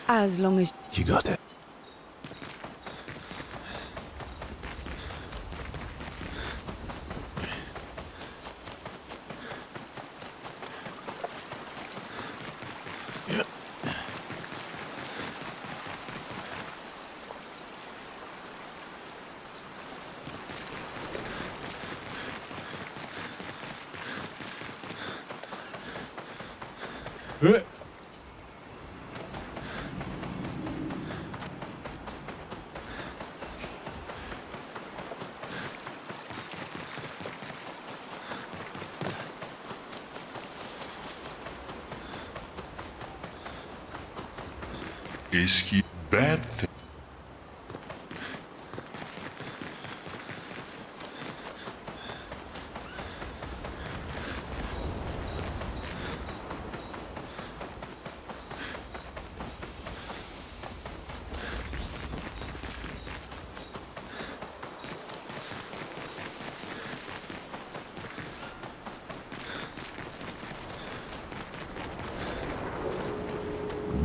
As long as... You got it. Eski bad thing.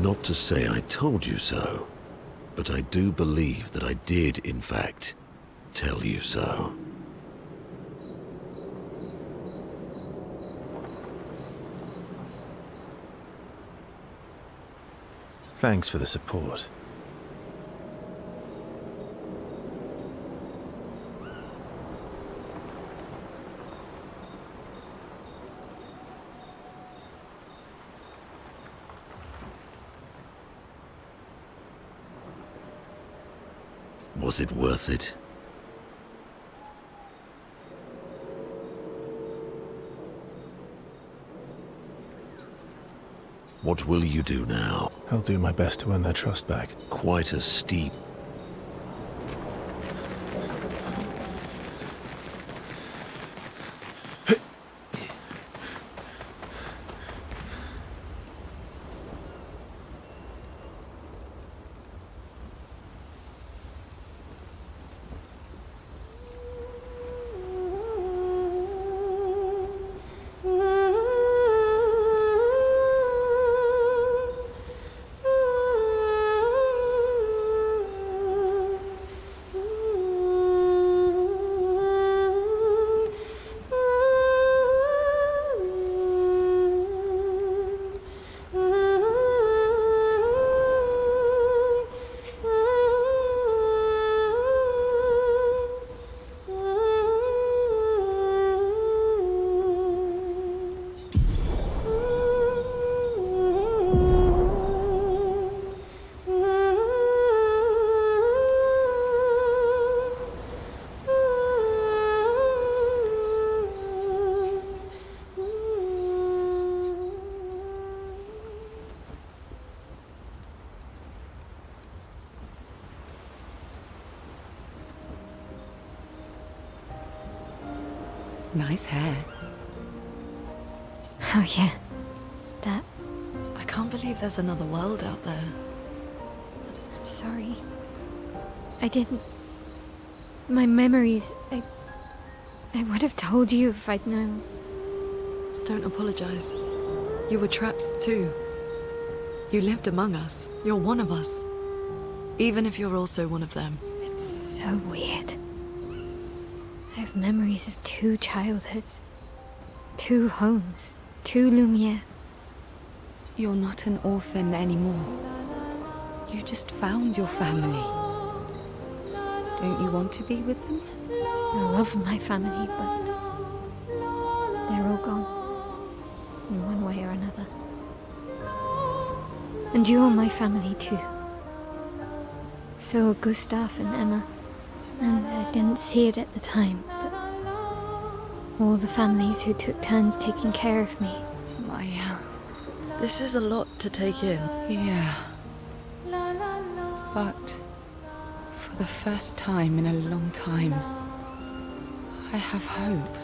Not to say I told you so, but I do believe that I did, in fact, tell you so. Thanks for the support. Was it worth it? What will you do now? I'll do my best to earn their trust back. Quite a steep... Nice hair. Oh yeah, that. I can't believe there's another world out there. I'm sorry. I didn't... My memories, I would have told you if I'd known. Don't apologize. You were trapped too. You lived among us. You're one of us. Even if you're also one of them. It's so weird. I have memories of 2 childhoods, 2 homes, 2 Lumiere. You're not an orphan anymore. You just found your family. Don't you want to be with them? I love my family, but they're all gone, in one way or another. And you're my family too. So are Gustav and Emma. And I didn't see it at the time, but all the families who took turns taking care of me. Maya. This is a lot to take in. Yeah. But the first time in a long time, I have hope.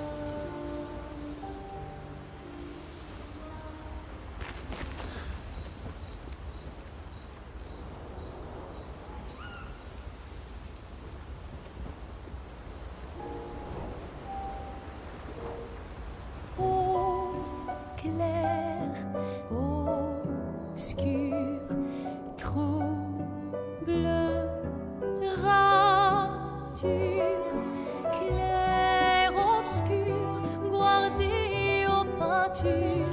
Clair, obscur, trouble, rature, clair, obscur, guardé aux peintures.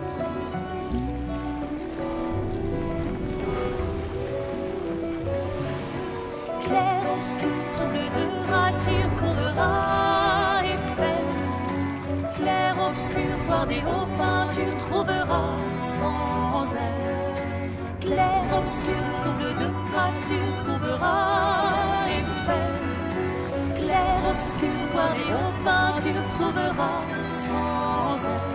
Clair, obscur, trouble de rature, courera et fait. Clair, obscur, guardé aux peintures, trouvera sans elle. Clair, obscur, trouble de rature, trouvera effet. Clair, obscur, guardé aux peintures, trouvera sans elle.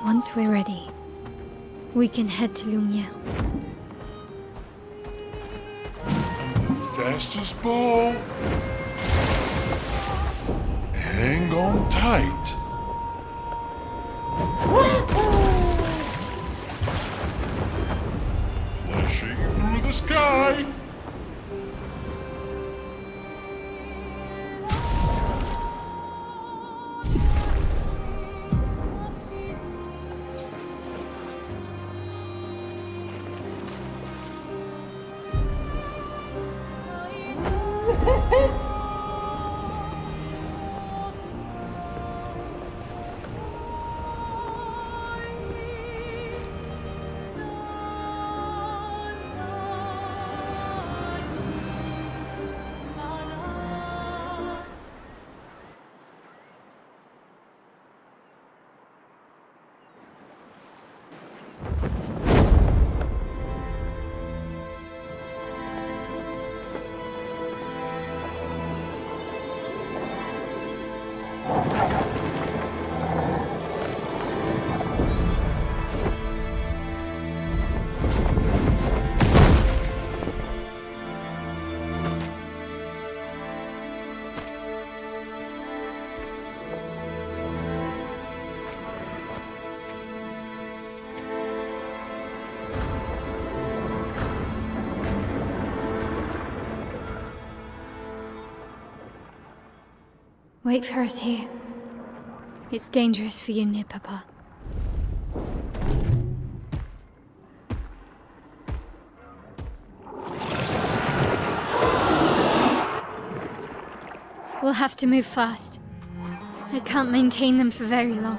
Once we're ready, we can head to Lumiere. Fastest ball. Hang on tight. Flashing through the sky. Wait for us here. It's dangerous for you near Papa. We'll have to move fast. I can't maintain them for very long.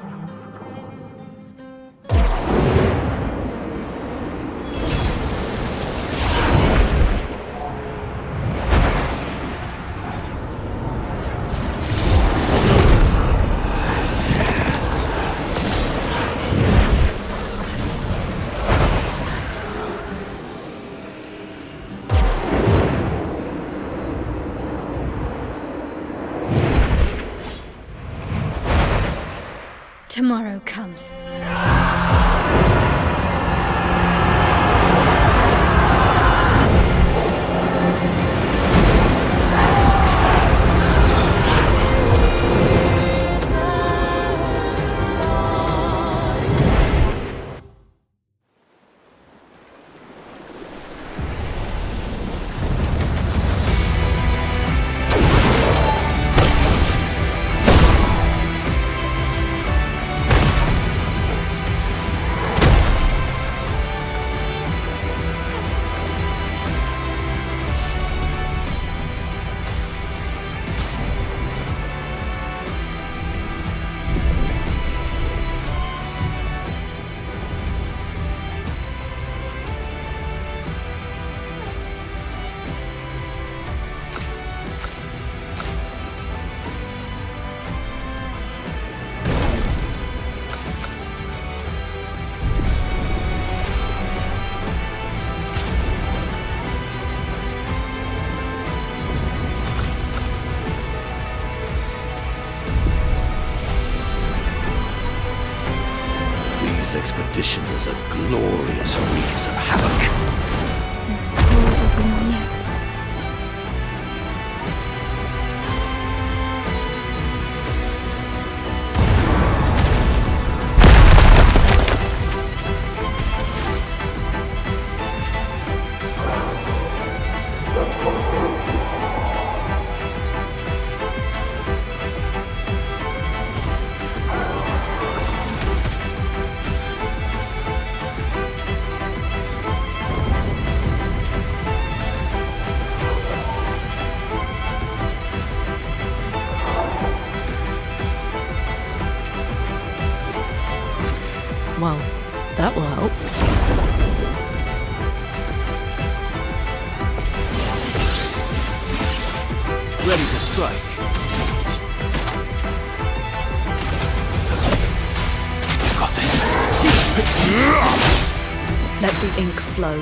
tomorrow comes. These expeditioners are glorious wreakers of havoc. The sword of Lumiere. Well, that will help. Ready to strike. Got this. Let the ink flow.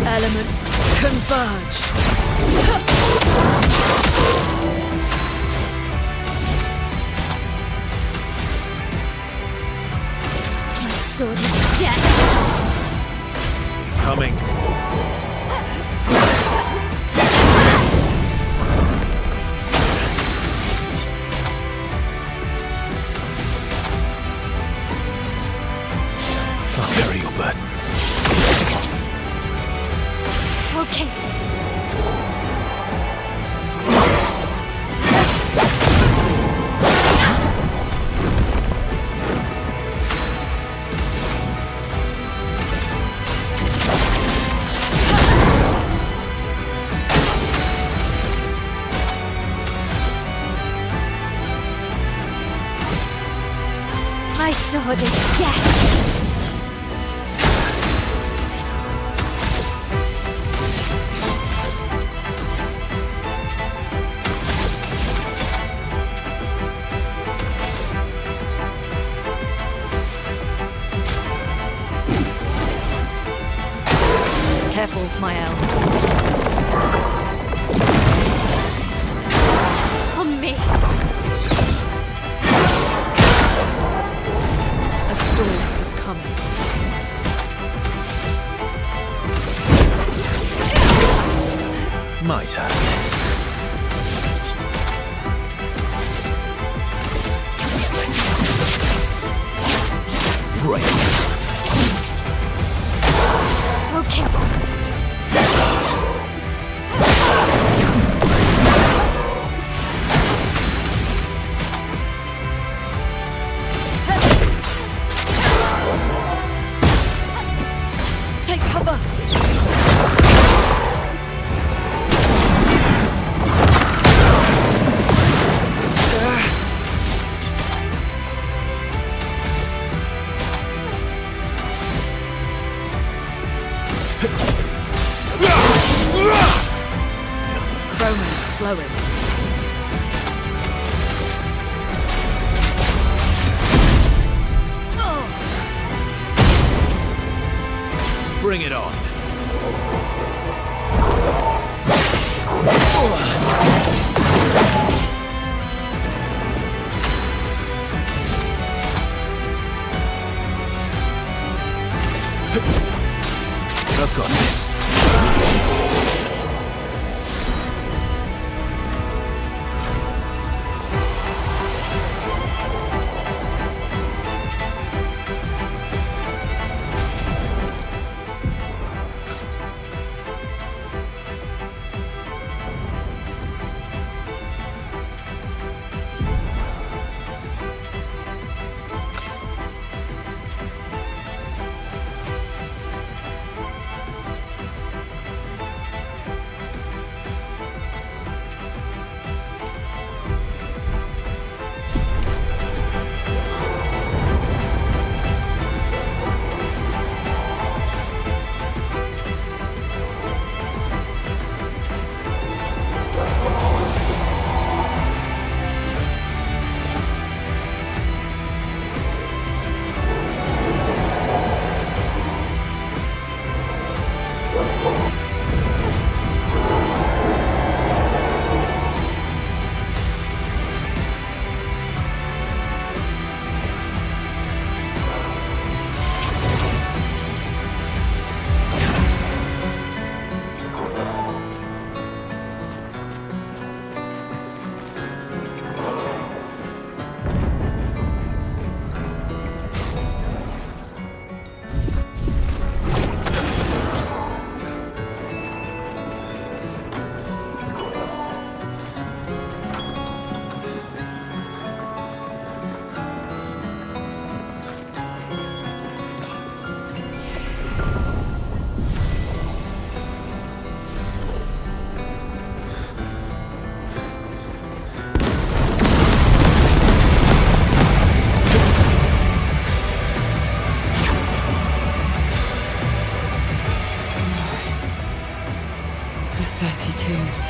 Elements converge. Sword is death. Coming. I'll carry your burden. Okay. My sword is death. Careful, my owl. On me. A storm is coming. My turn. Break. Okay. Take cover! Romance flowing. Bring it on. lose.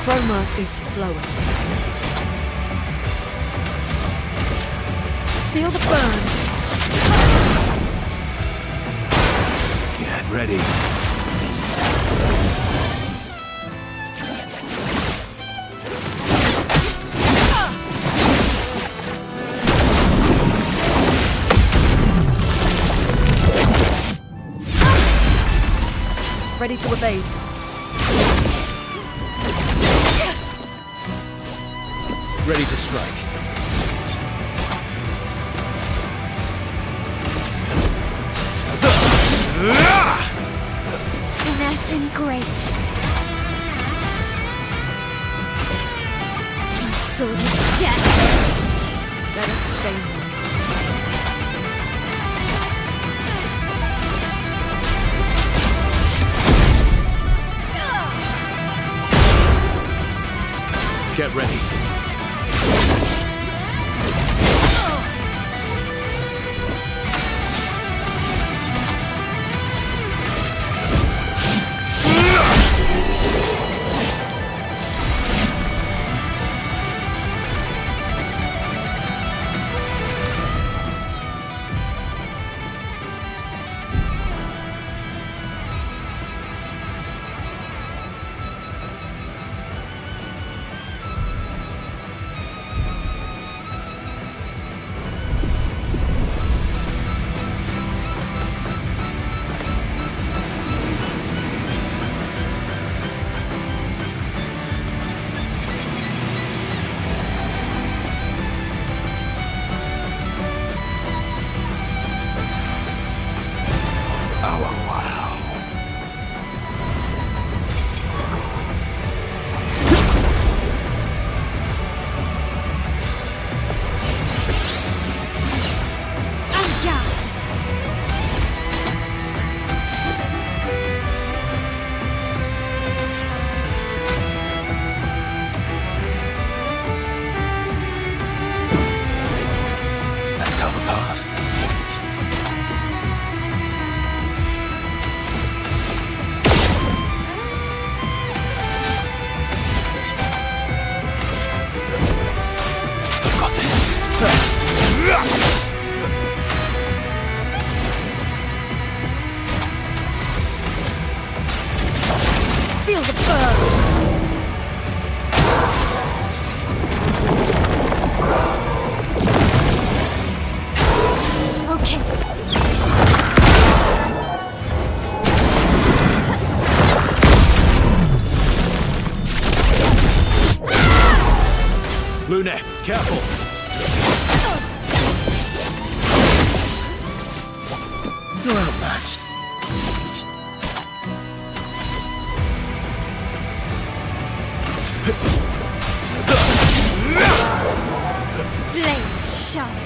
Chroma is flowing. Feel the burn. Get ready. Ready to evade. Ready to strike. Finesse and grace. My sword is death. Let us stay here. Get ready. Feel the burn. Okay. Luna, careful. You're outmatched. Blades shine.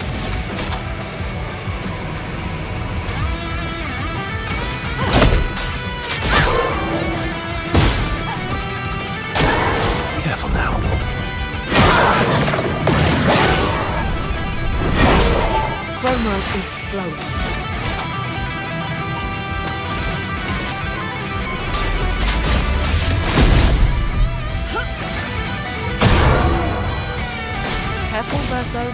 Careful now. Chroma is flowing. Careful, Verso.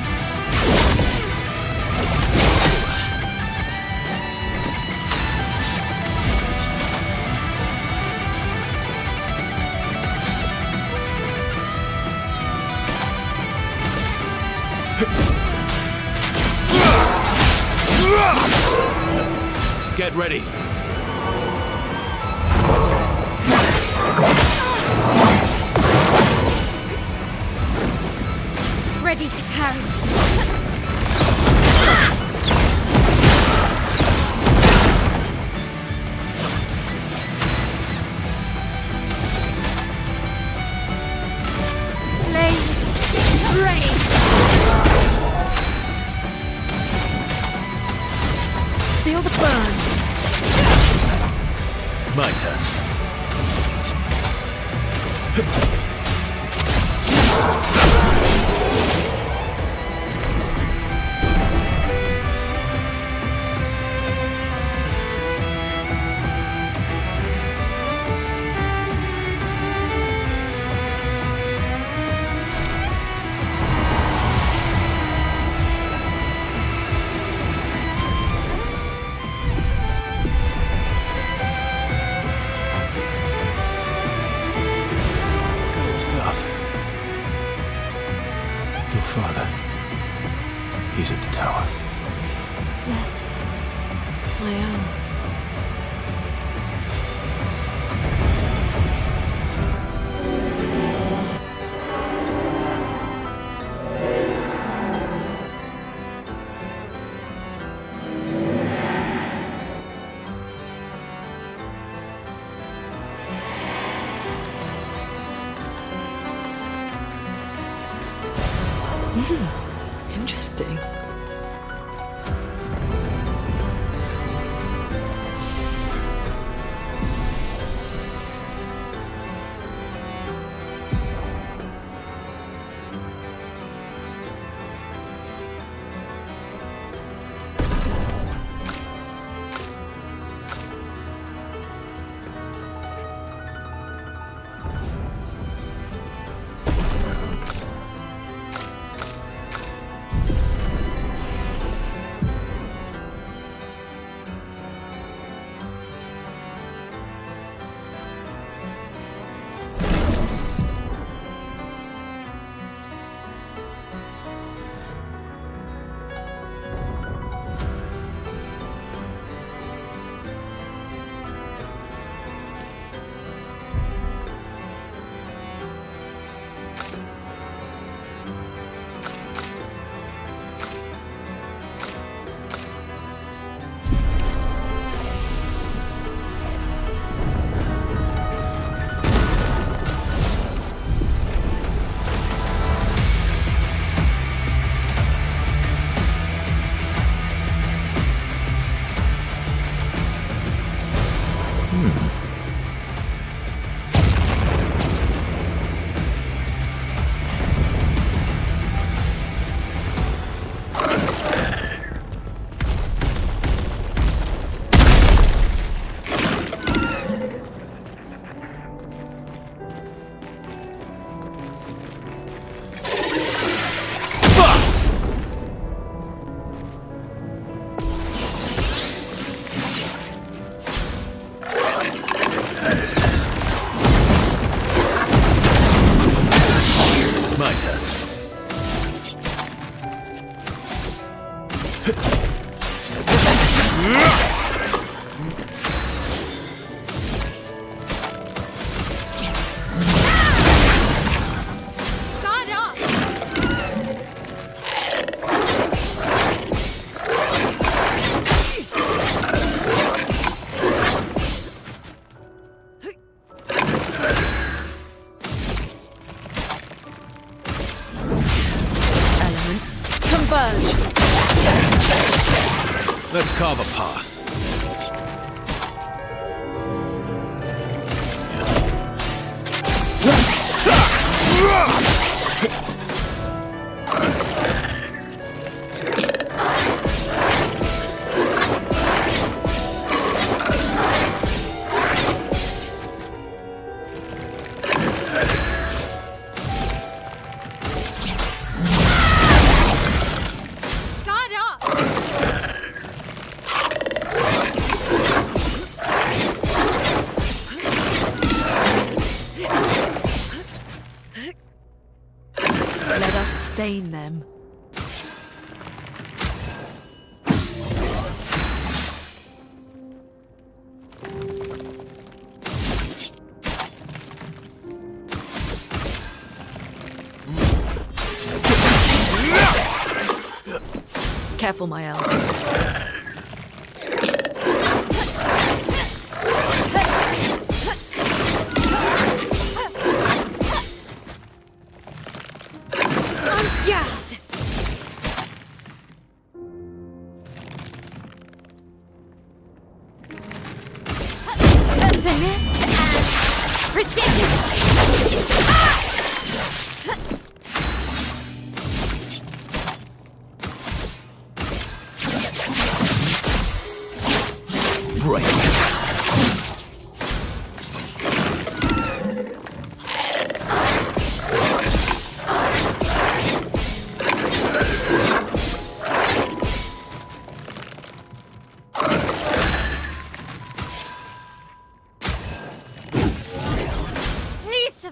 Get ready. Ready to parry. Good stuff. Your father. He's at the tower. Yes. I am. Interesting. Let's carve a path. Let us stain them. Careful, my elf. Finesse and precision!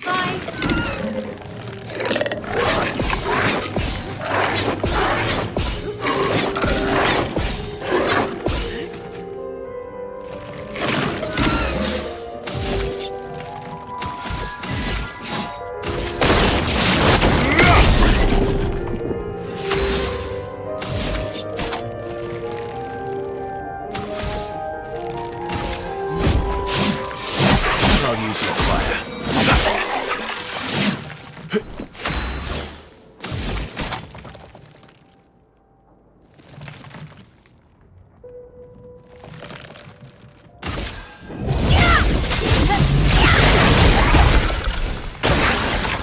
Bye. I'll use your fire.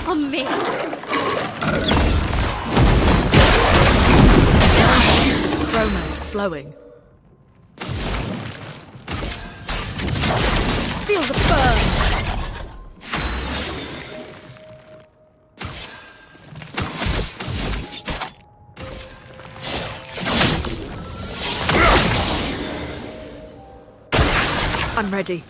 On me. Romance flowing. Feel the burn! I'm ready.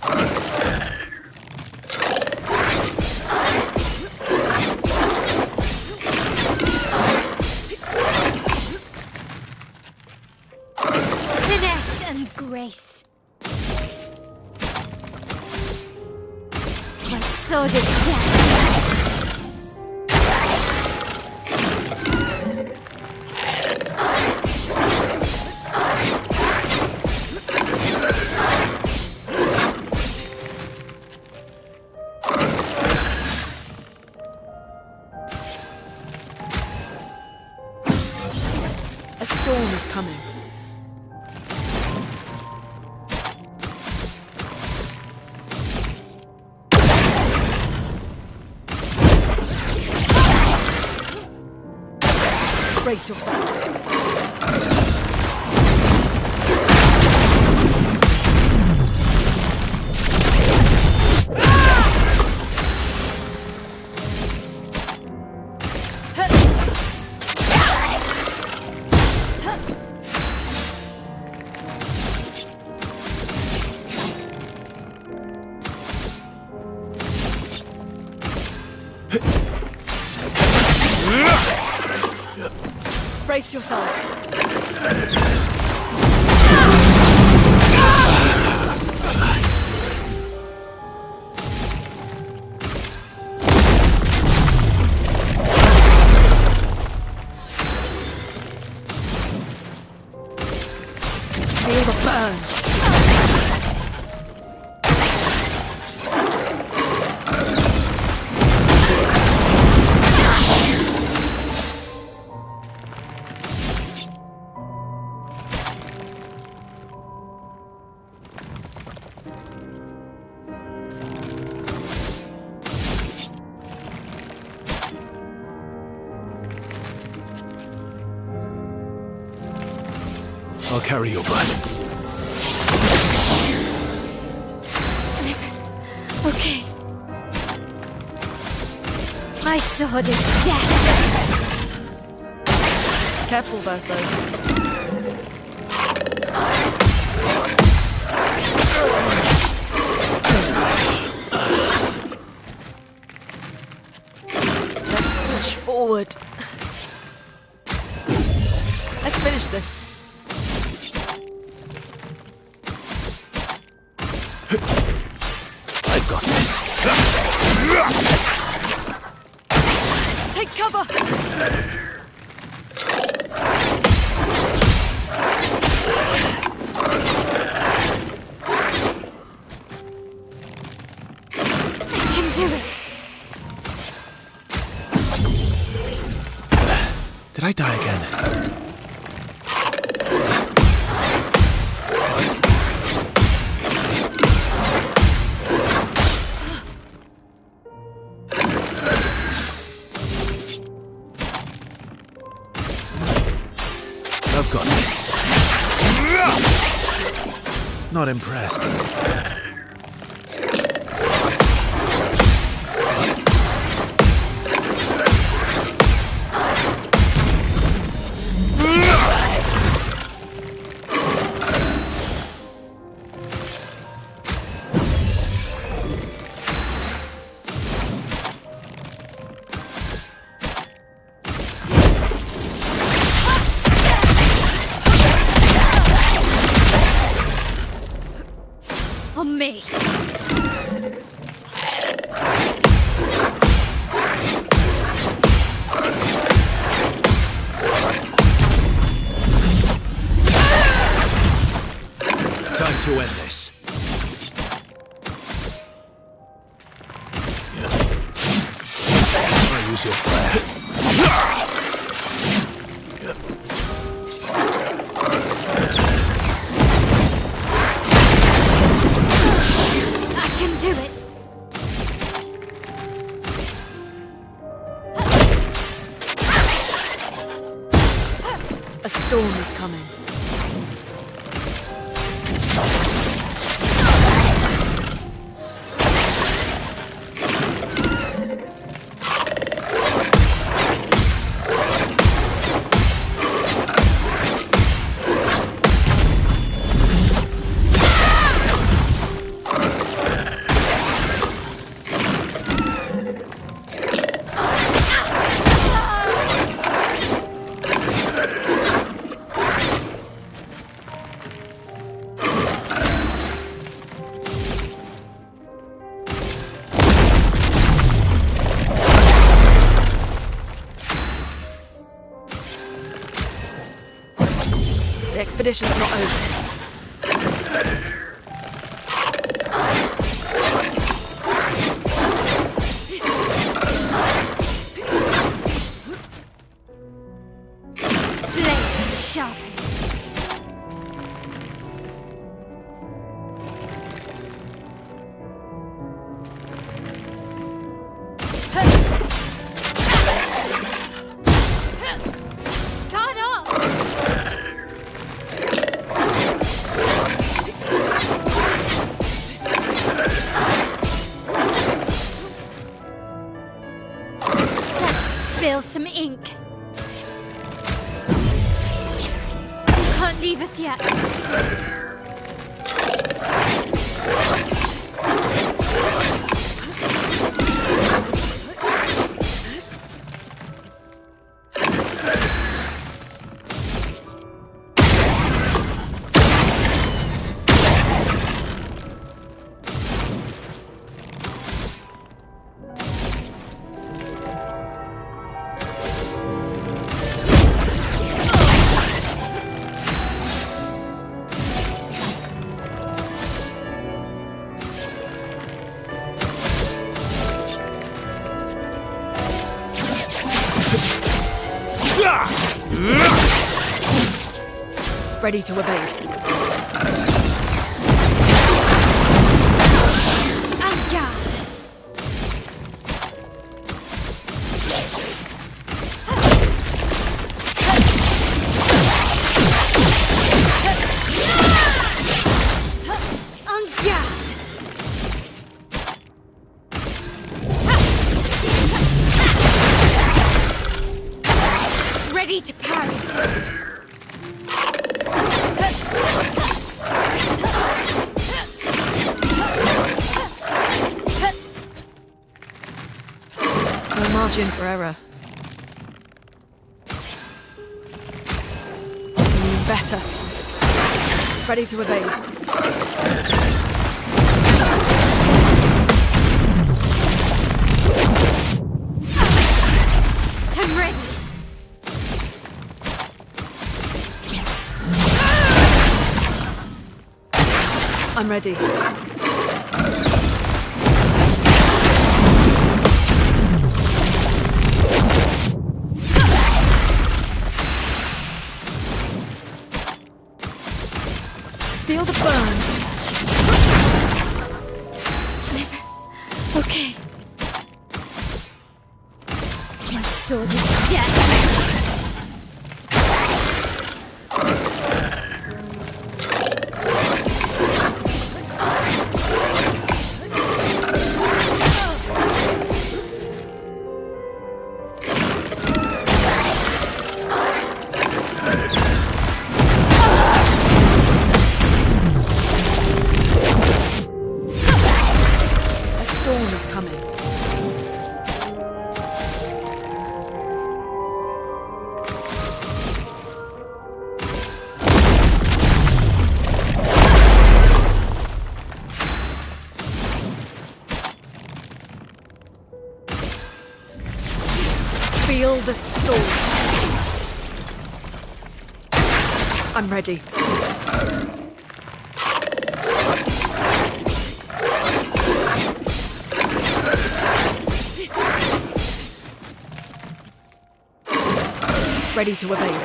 Finesse and grace. My sword is dead. A storm is coming. Brace yourself. Brace yourselves. Feel the burn. I'll carry your burden. Okay. My sword is dead. Careful, Verso. Let's push forward. Let's finish this. I've got this. Take cover! I can do it. Did I die again? I've got this. Not impressed. Use your flair. I can do it. A storm is coming. The expedition's not over. Blades sharpened. Guard up! Let's spill some ink. You can't leave us yet. Ready to evade. En garde! En garde! Ready to parry! No margin for error. Better. Ready to evade. I'm ready! I'm ready. Feel the burn. Okay. My sword is dead. A storm is coming. Feel the storm. I'm ready. Ready to evade.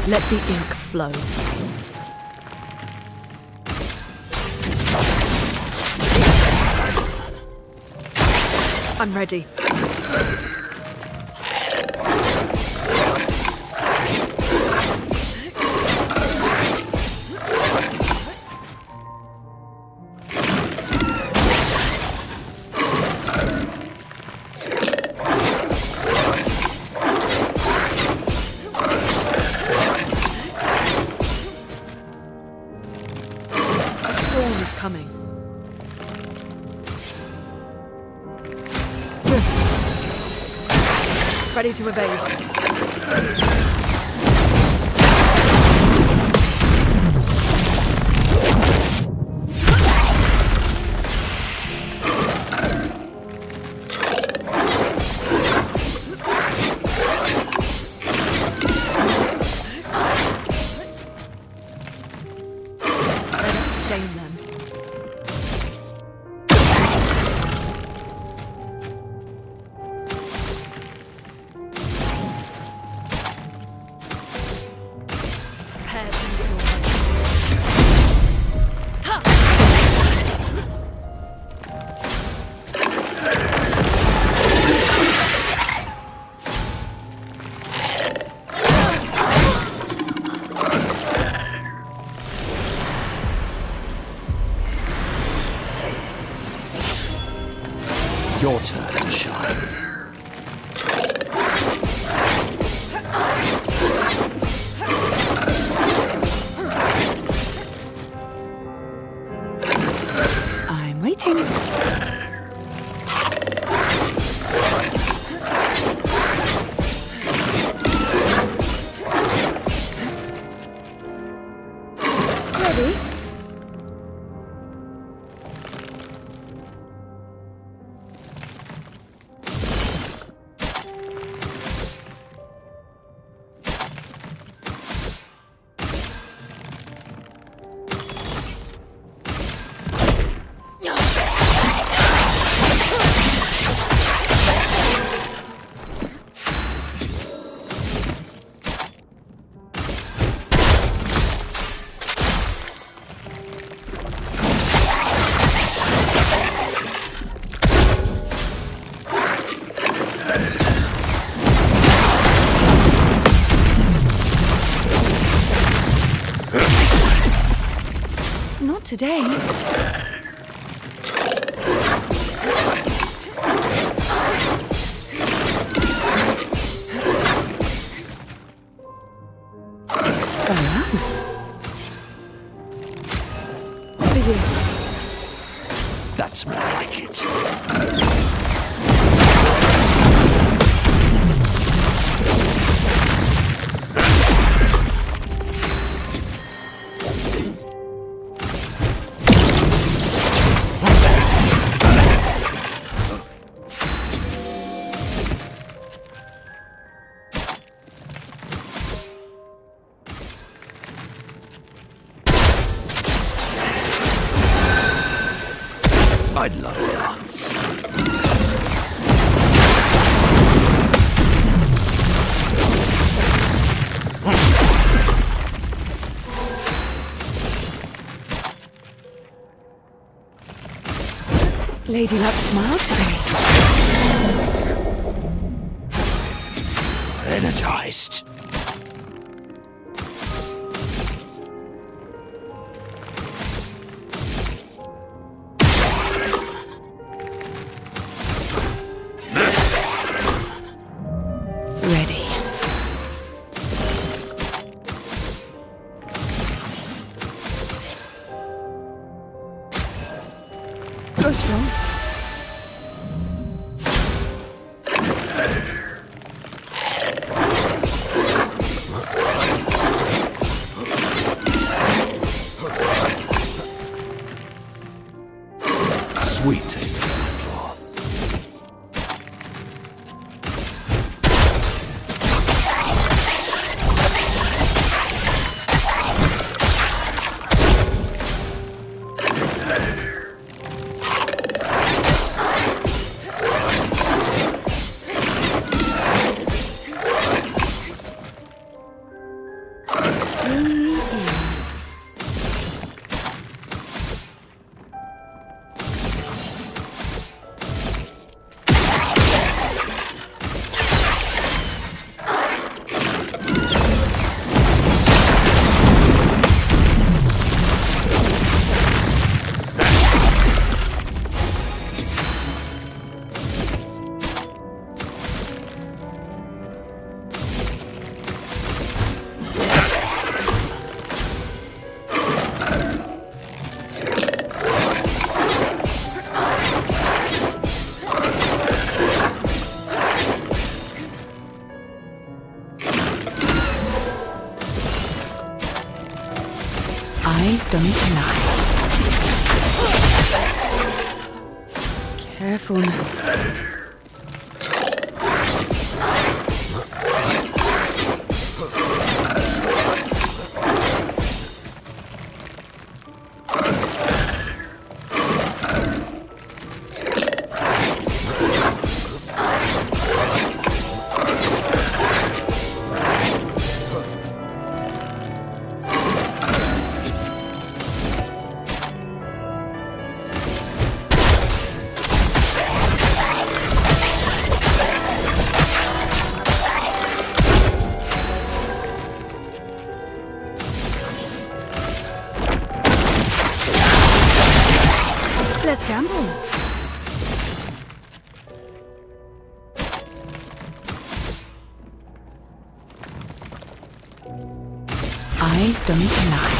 Let the ink flow. I'm ready. Coming. Good. Ready to evade. Let us stain them. Your turn to shine. I'm waiting. Ready? Not today. For you. That's more like it. I'd love a dance. Lady Luck smiled today. Energized. Ready. Go strong. sweet taste of outlaw. Eyes don't lie. Careful now. Let's gamble. Eyes don't lie.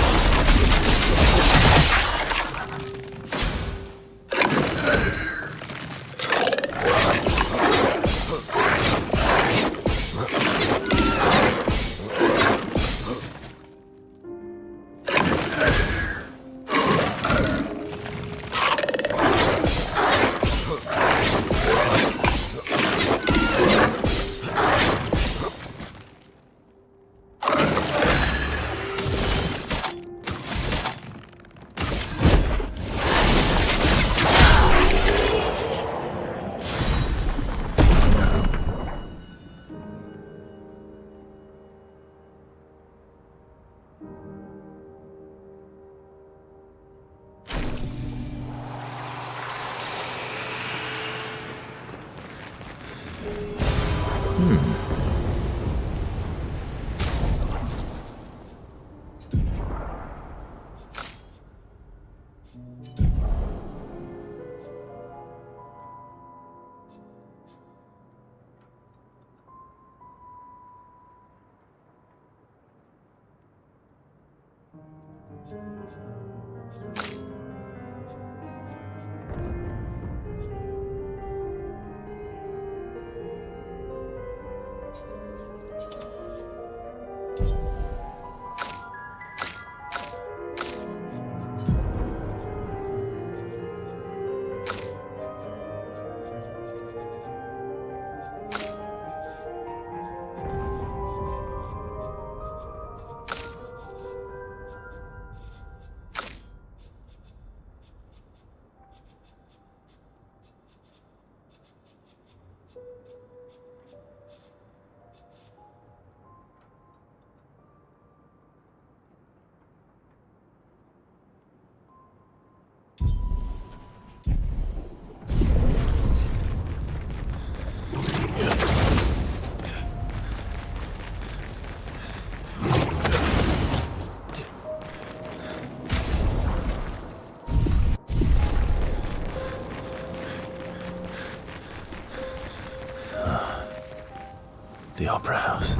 The Opera House.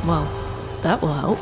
Well, that will help.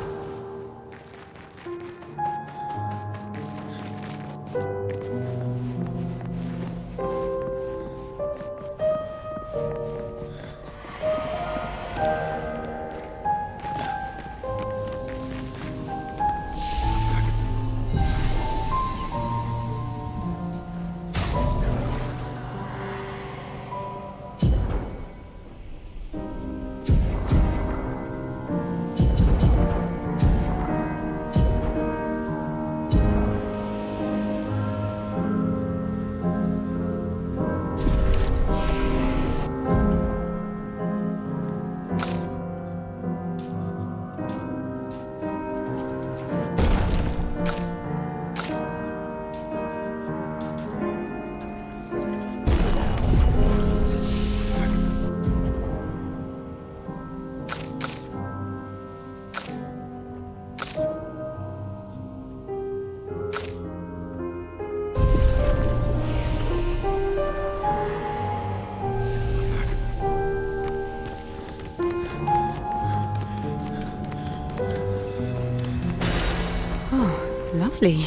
lovely.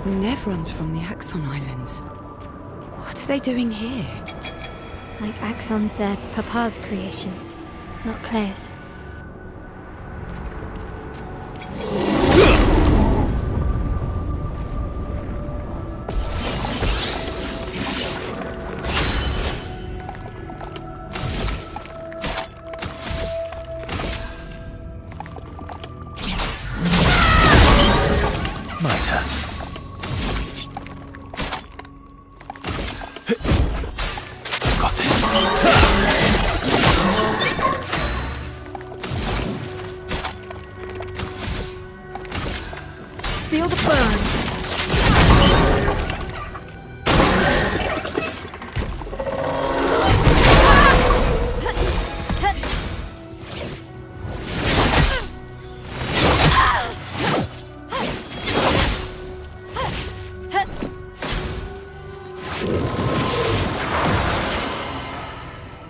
Nevrons from the Axon Islands. What are they doing here? Like Axons, they're Papa's creations, not Claire's. My turn. I've got this. Feel the burn.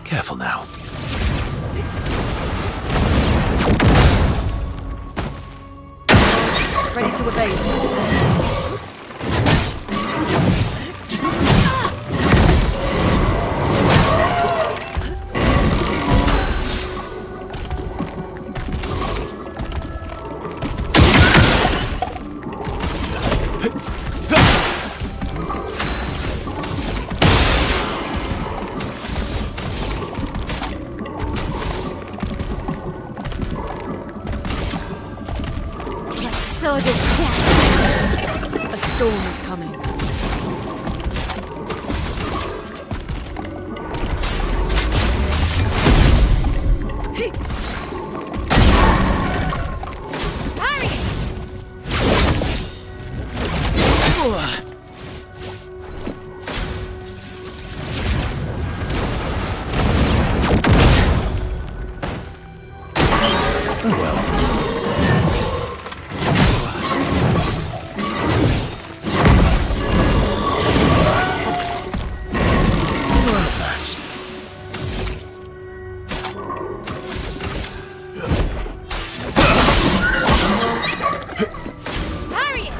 Careful now. Ready to evade. Sword is death. A storm is coming. Parry! Parry it!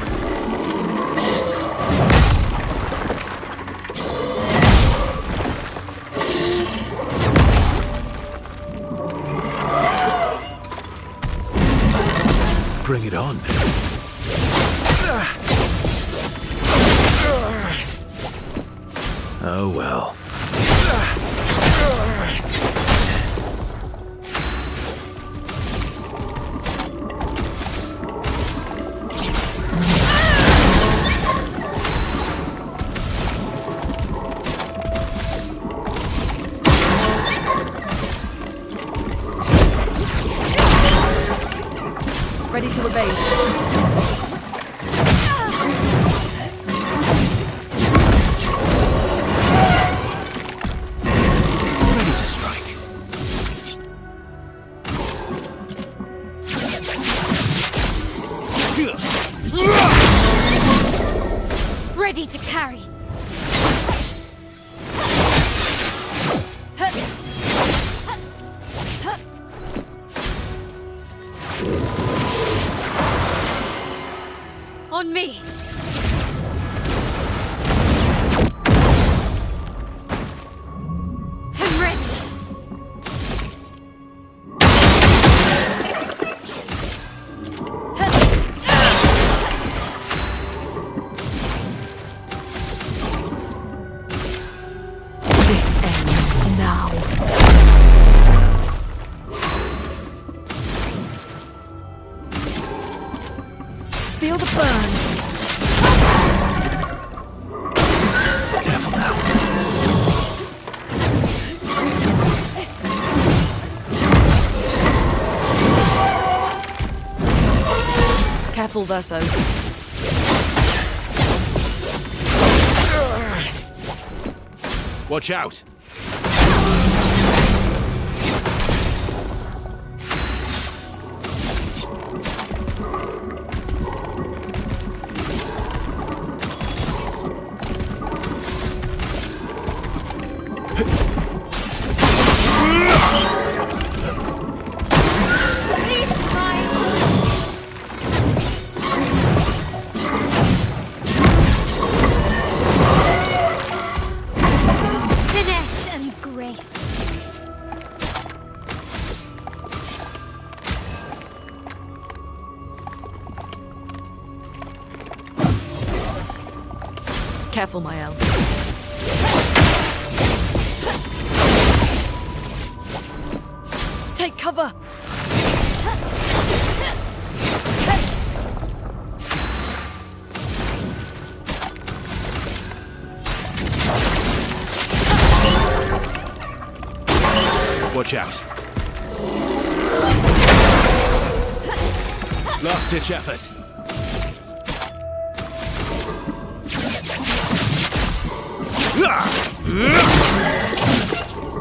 Bring it on. Oh well. Ready to evade. Ready to strike. Ready to carry. On me. I'm ready. This ends now. Feel the burn. Careful now. Careful, Verso. Watch out. Careful, Mael. Take cover! Watch out. Last-ditch effort.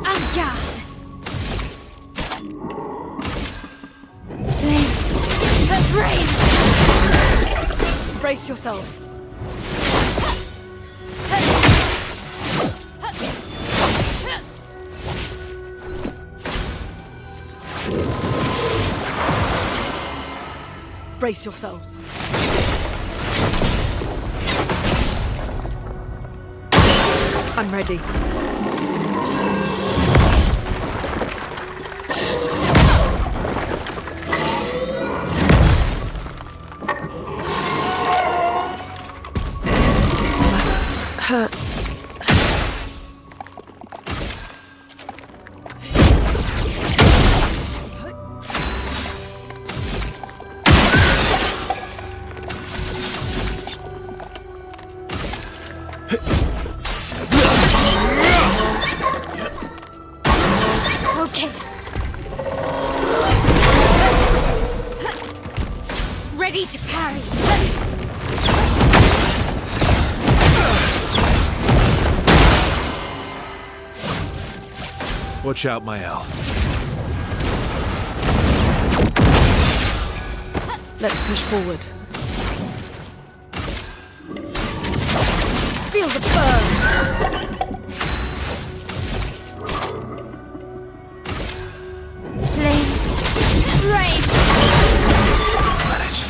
En garde! Flames! Brave! Brace yourselves. Brace yourselves. I'm ready. Hurts. Okay. Ready to parry. Watch out, Mael. Let's push forward. Feel the burn! Flames! Brave! Manage.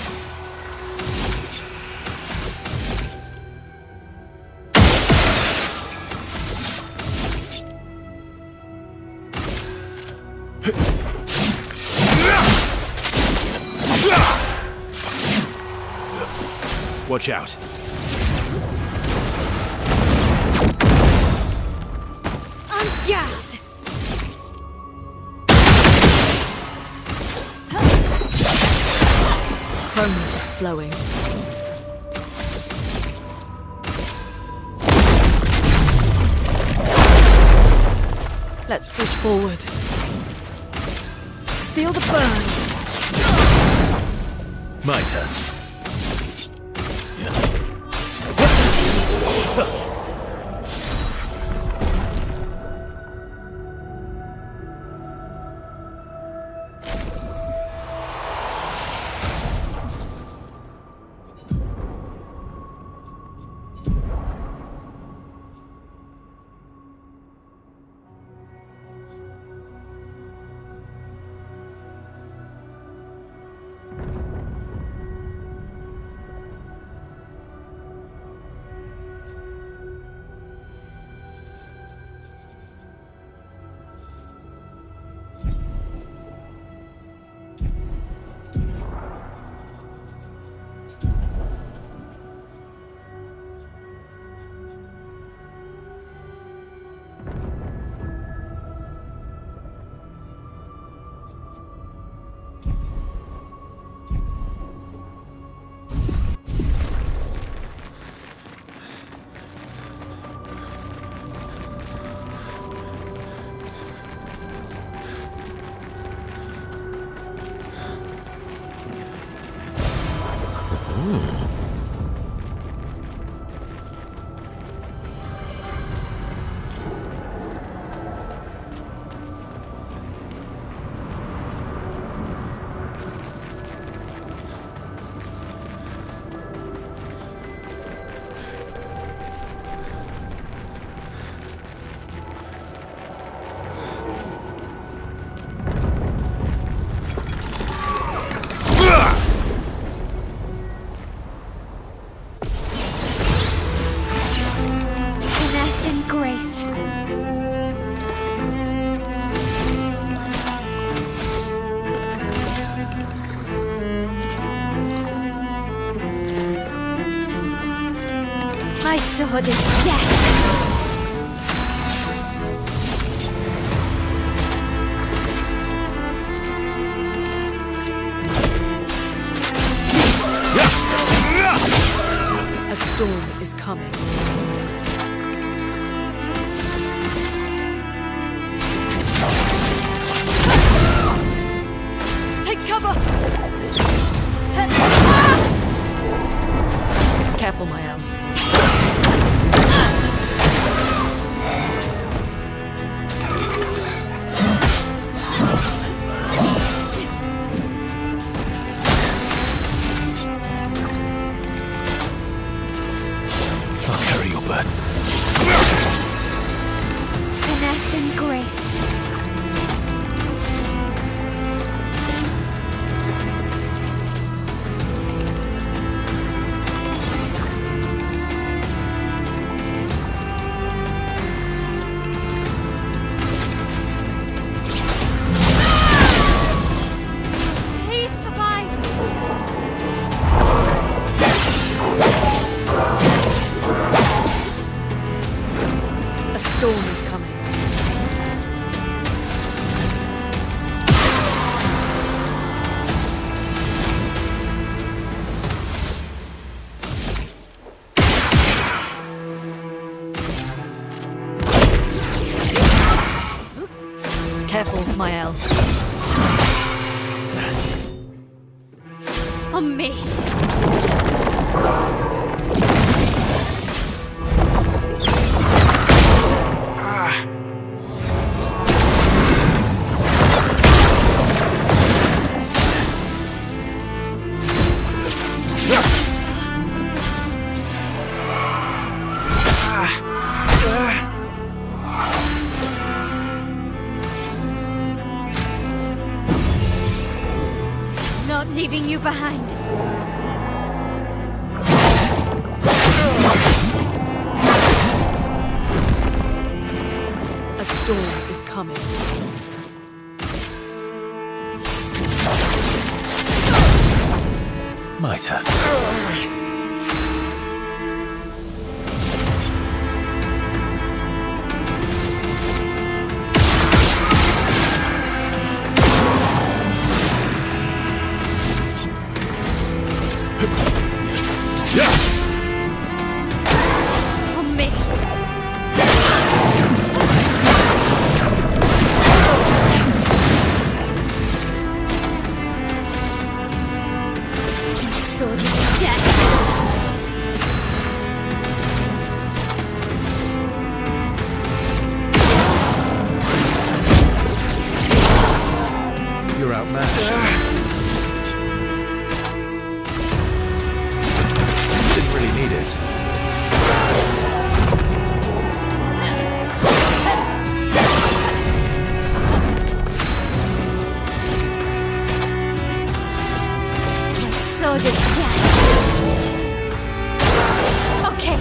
Watch out. En garde! Chroma is flowing. Let's push forward. Feel the burn. My turn. sword is death! A storm is coming. Take cover! Careful, Mael. I'll carry your burden. Finesse and grace. Please survive. A storm is coming. Careful, Mael. On me. Not leaving you behind. A storm is coming. My turn. On me. Sword is death. You're outmatched. Didn't really need it. Sword is death. Okay.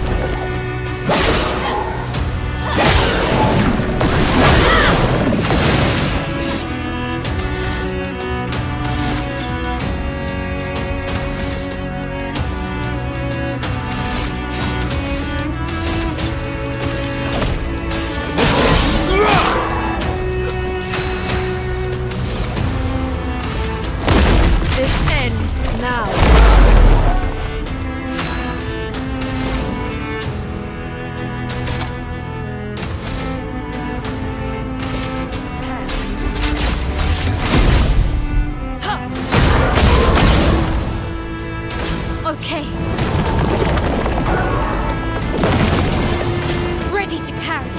This ends now. Okay. Ready to parry.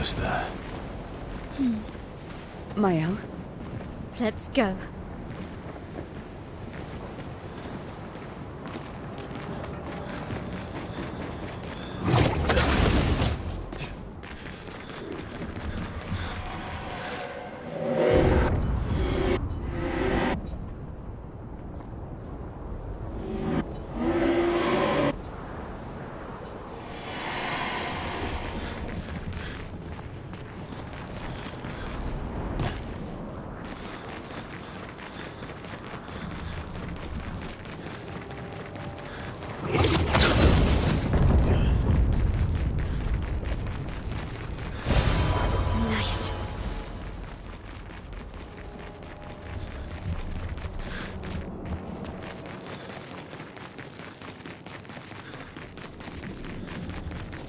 almost there. Mael, Let's go. Nice.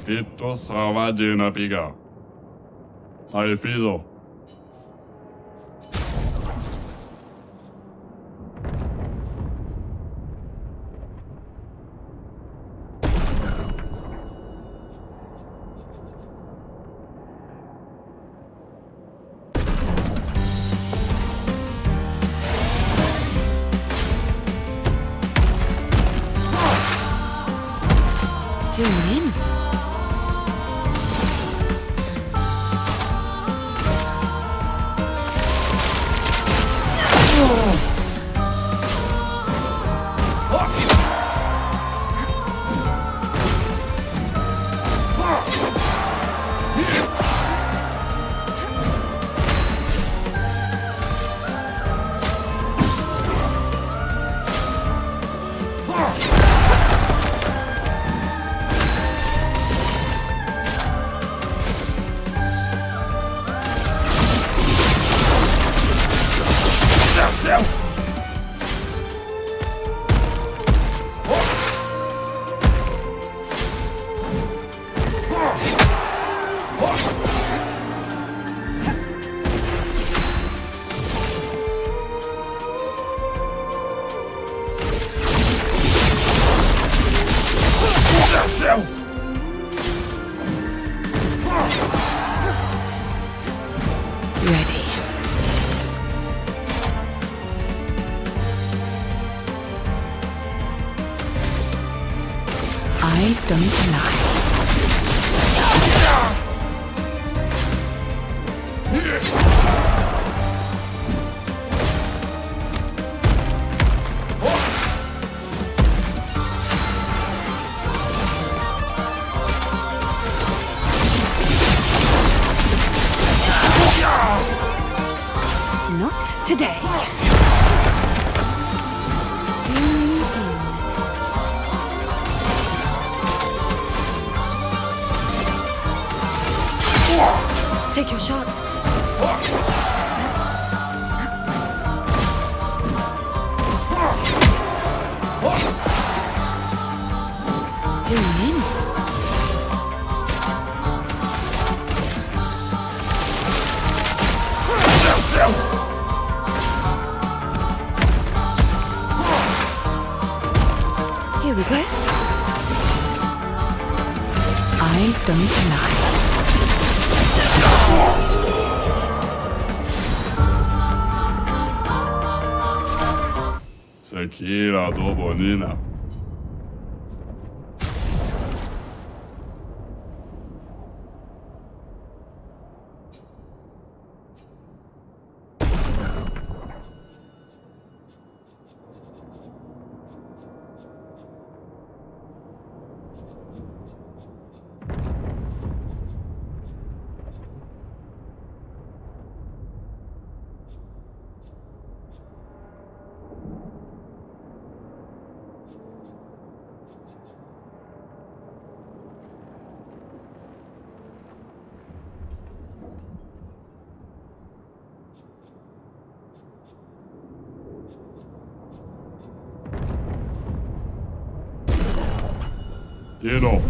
Esto stava llena piga. Hai fido. doing in? Ready. Eyes don't lie. Not today. Take your shot. Doing in. Here we go. Eyes don't lie. Sekira do bonina. Tiro.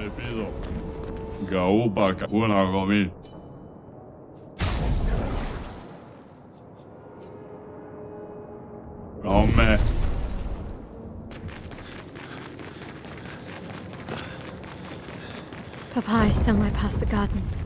Hai fido. Gaupa una gomi. Come? Papa is somewhere past the gardens.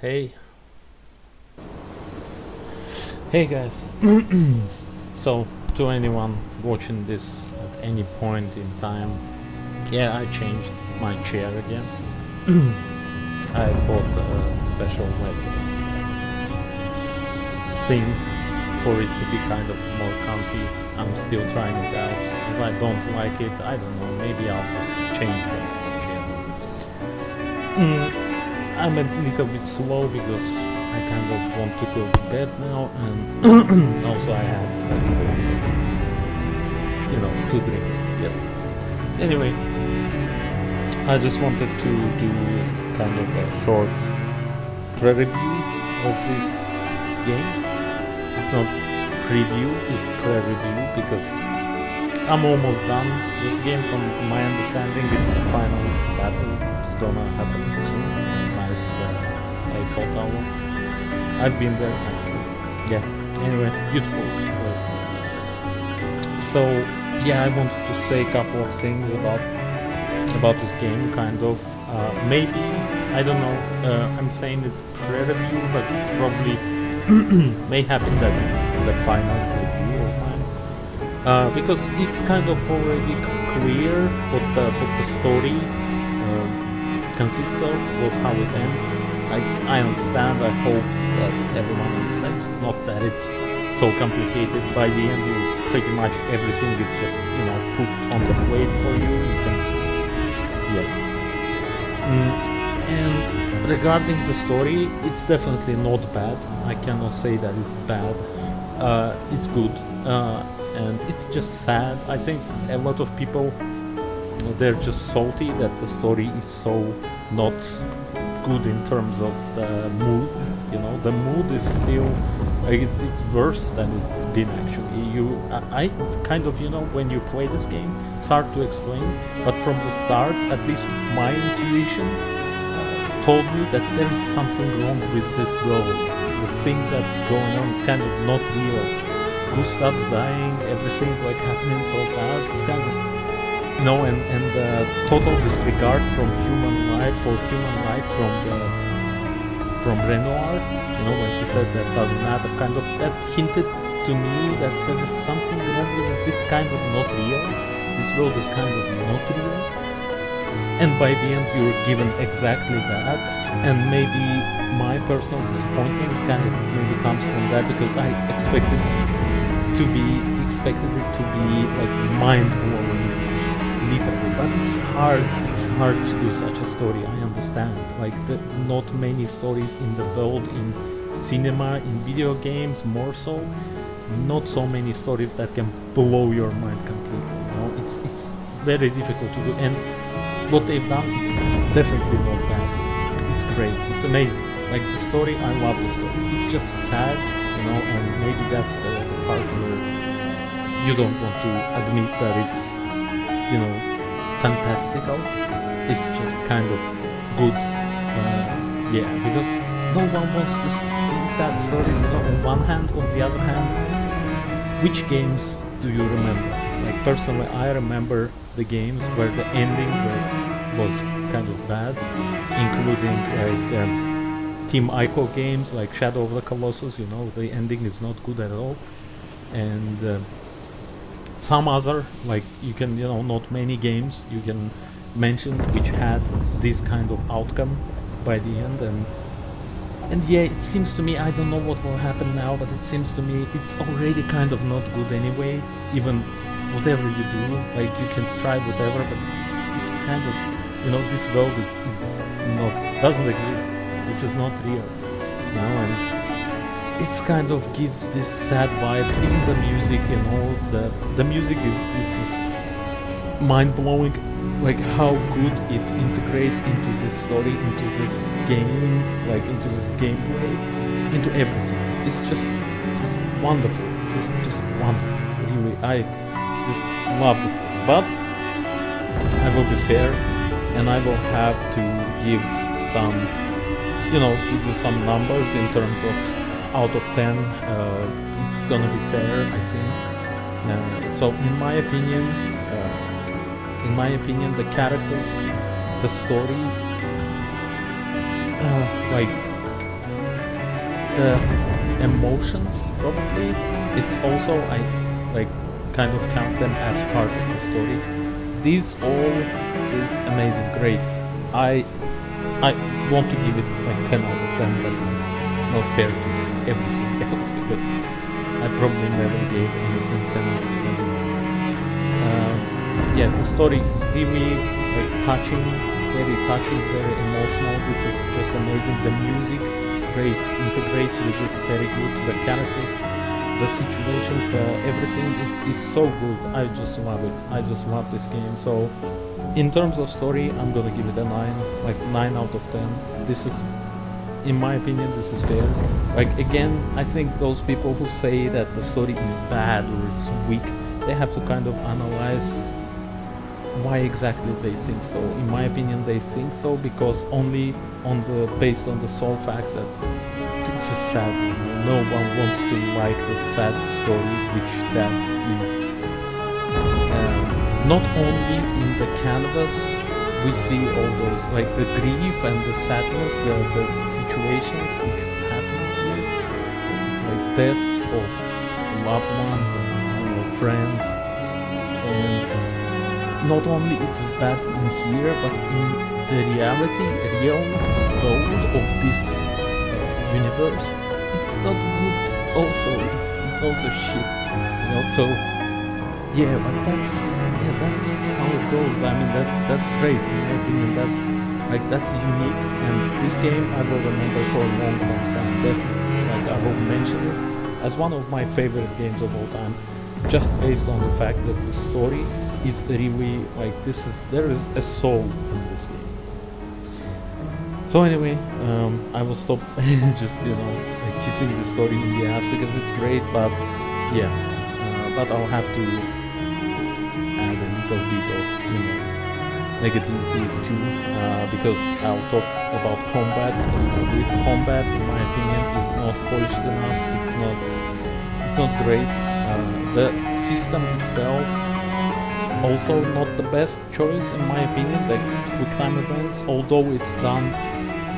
Hey. Hey guys. So, to anyone watching this at any point in time, yeah, I changed my chair again. I bought a special thing for it to be kind of more comfy. I'm still trying it out. If I don't like it, I don't know, maybe I'll just change the chair. I'm a little bit slow because I kind of want to go to bed now, and also I had to drink yesterday. Anyway, I just wanted to do kind of a short pre-review of this game. It's not preview, it's pre-review, because I'm almost done with the game. From my understanding, it's the final battle. It's gonna happen soon. Nice Eiffel Tower. I've been there. Yeah. Anyway, beautiful place. So yeah, I wanted to say a couple of things about this game. Kind of. Maybe, I don't know. I'm saying it's pre-review, but it's probably may happen that it's the final review of mine. Because it's kind of already clear what the story consists of, how it ends. I understand. I hope that everyone understands. Not that it's so complicated. By the end, pretty much everything is just put on the plate for you. You can, yeah. And regarding the story, it's definitely not bad. I cannot say that it's bad. It's good, and it's just sad. I think a lot of people, they're just salty that the story is so not good in terms of the mood. The mood is still it's worse than it's been actually. I kind of when you play this game, it's hard to explain, but from the start, at least my intuition told me that there is something wrong with this world. The thing that's going on is kind of not real. Gustav's dying, everything happening so fast. It's kind of and total disregard from human life from Renoir. When she said that doesn't matter, kind of that hinted to me that there is something wrong with it. This kind of not real. This world is kind of not real. And by the end, we were given exactly that. And maybe my personal disappointment is kind of maybe comes from that, because I expected it to be mind blowing, literally. But it's hard to do such a story. I understand. Not many stories in the world, in cinema, in video games, more so. Not so many stories that can blow your mind completely. It's very difficult to do. And what they've done is definitely not bad. It's great. It's amazing. The story, I love the story. It's just sad, and maybe that's the part where you don't want to admit that it's, fantastical. It's just kind of good. Yeah, because no one wants to see sad stories on one hand. On the other hand, which games do you remember? Personally, I remember the games where the ending was kind of bad, including Team Ico games like Shadow of the Colossus. The ending is not good at all, and some other you can not many games you can mention which had this kind of outcome by the end, and yeah, it seems to me, I don't know what will happen now, but it seems to me it's already kind of not good anyway. Even whatever you do, you can try whatever, but this kind of this world is not, doesn't exist. This is not real, and it's kind of gives this sad vibes. Even the music, the music is just mind-blowing, how good it integrates into this story, into this game, into this gameplay, into everything. It's just wonderful, just wonderful. Really, I just love this game. But I will be fair, and I will have to give some, give you some numbers in terms of out of 10. It's gonna be fair, I think. So in my opinion, the characters, the story, the emotions, probably, it's also, I like kind of count them as part of the story. This all is amazing, great. I want to give it like 10 out of 10, but it's not fair to everything else because I probably never gave anything 10 out of 10. Yeah, the story is really like touching, very emotional. This is just amazing. The music, great, integrates with it very good. The characters, the situations, everything is so good. I just love it. I just love this game. So in terms of story, I'm gonna give it a 9, like 9 out of 10. This is, in my opinion, this is fair. Like again, I think those people who say that the story is bad or it's weak, they have to kind of analyze why exactly they think so. In my opinion, they think so because only based on the sole fact that this is sad. No one wants to like the sad story, which that is. Not only in the canvas we see all those, like the grief and the sadness, the situations which happen here, like death of loved ones and friends, and not only it is bad in here, but in the real world of this universe, it's not good. Also, it's also shit, you know. So yeah, but that's how it goes. I mean, that's great in my opinion. That's unique, and this game I will remember for a long time. Definitely, like I will mention it as one of my favorite games of all time, just based on the fact that the story is really like there is a soul in this game. So anyway, I will stop just kissing the story in the ass because it's great, but yeah, but I'll have to add a little bit of negativity too, because I'll talk about combat. Combat, in my opinion, is not polished enough. It's not great. The system itself also not the best choice in my opinion. The quick time events, although it's done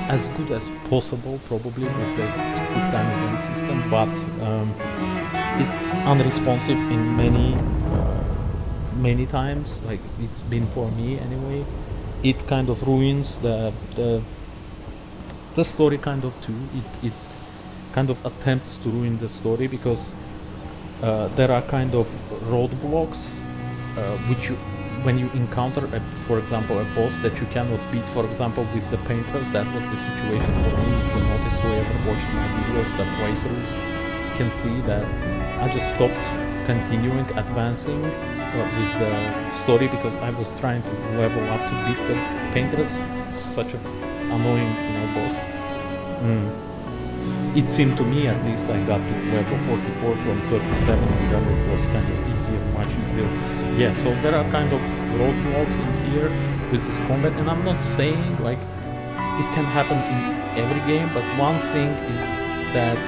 as good as possible probably with the quick time event system, but it's unresponsive in many times. Like it's been for me anyway. It kind of ruins the story kind of too. It kind of attempts to ruin the story because there are kind of roadblocks which when you encounter for example a boss that you cannot beat, for example with the painters. That was the situation for me. If you notice, whoever watched my videos, the playthroughs, can see that I just stopped continuing advancing with the story because I was trying to level up to beat the painters. Such an annoying boss. It seemed to me, at least, I got to level 44 from 37, and then it was kind of easier, much easier. Yeah, so there are kind of roadblocks in here with this combat, and I'm not saying like it can happen in every game, but one thing is that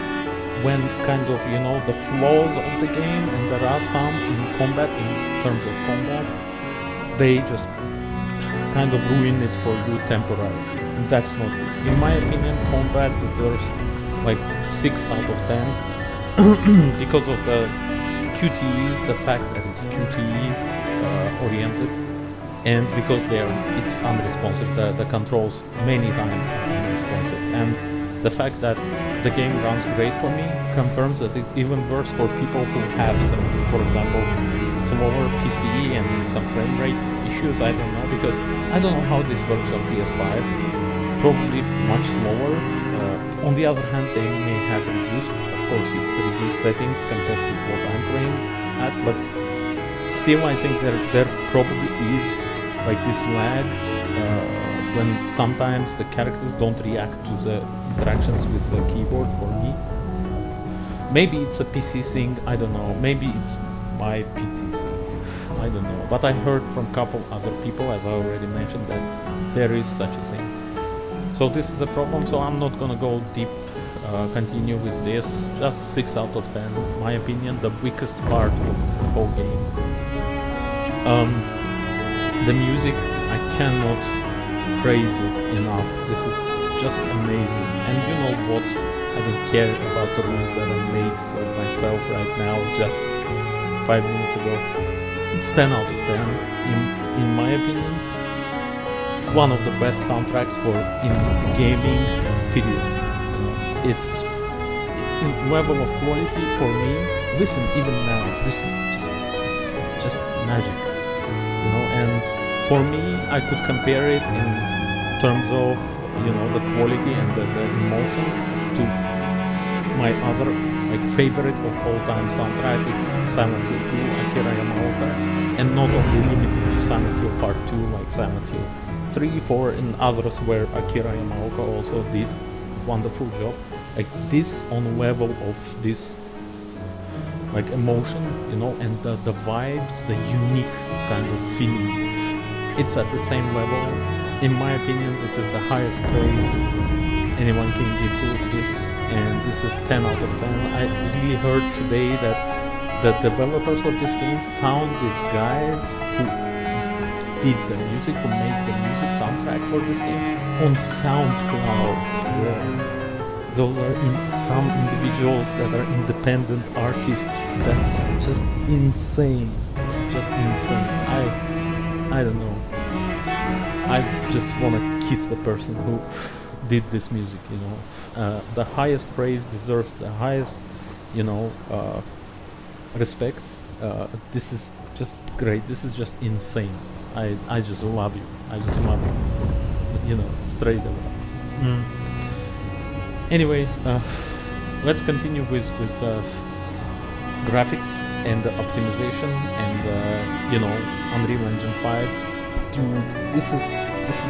when kind of the flaws of the game, and there are some in combat, in terms of combat, they just kind of ruin it for you temporarily, and that's not good. In my opinion, combat deserves like 6 out of 10 because of the QTEs, the fact that it's QTE oriented, and because it's unresponsive. The controls many times are unresponsive, and the fact that the game runs great for me confirms that it's even worse for people who have some, for example, slower PCE and some frame rate issues. I don't know, because I don't know how this works on PS5. Probably much slower. On the other hand, they may have reduced, of course it's reduced settings compared to what I'm playing at, but still I think there probably is like this lag when sometimes the characters don't react to the interactions with the keyboard for me. Maybe it's a PC thing, I don't know, maybe it's my PC thing, I don't know, but I heard from a couple other people, as I already mentioned, that there is such a thing. So this is a problem, so I'm not gonna go deep, continue with this. Just 6 out of 10, my opinion, the weakest part of the whole game. The music, I cannot praise it enough. This is just amazing. And you know what? I don't care about the rules that I made for myself right now, just 5 minutes ago. It's 10 out of 10, in my opinion. One of the best soundtracks for in the gaming period. It's in level of quality for me. Listen, even now, this is just magic, And for me, I could compare it in terms of the quality and the emotions to my other favorite of all time soundtrack. It's Silent Hill 2, Akira Yamaoka, and not only limited to Silent Hill Part 2 like Silent Hill 3, 4, and others where Akira Yamaoka also did wonderful job. This on level of this emotion, and the vibes, the unique kind of feeling. It's at the same level. In my opinion, this is the highest praise anyone can give to this, and this is 10 out of 10. I really heard today that the developers of this game found these guys who did the music, who made the music soundtrack for this game on SoundCloud. Those are some individuals that are independent artists. That's just insane. It's just insane. I don't know. I just want to kiss the person who did this music, The highest praise deserves the highest, respect. This is just great. This is just insane. I just love you. I just love you. Straight away. Anyway, let's continue with the graphics and the optimization and Unreal Engine 5. Dude, this is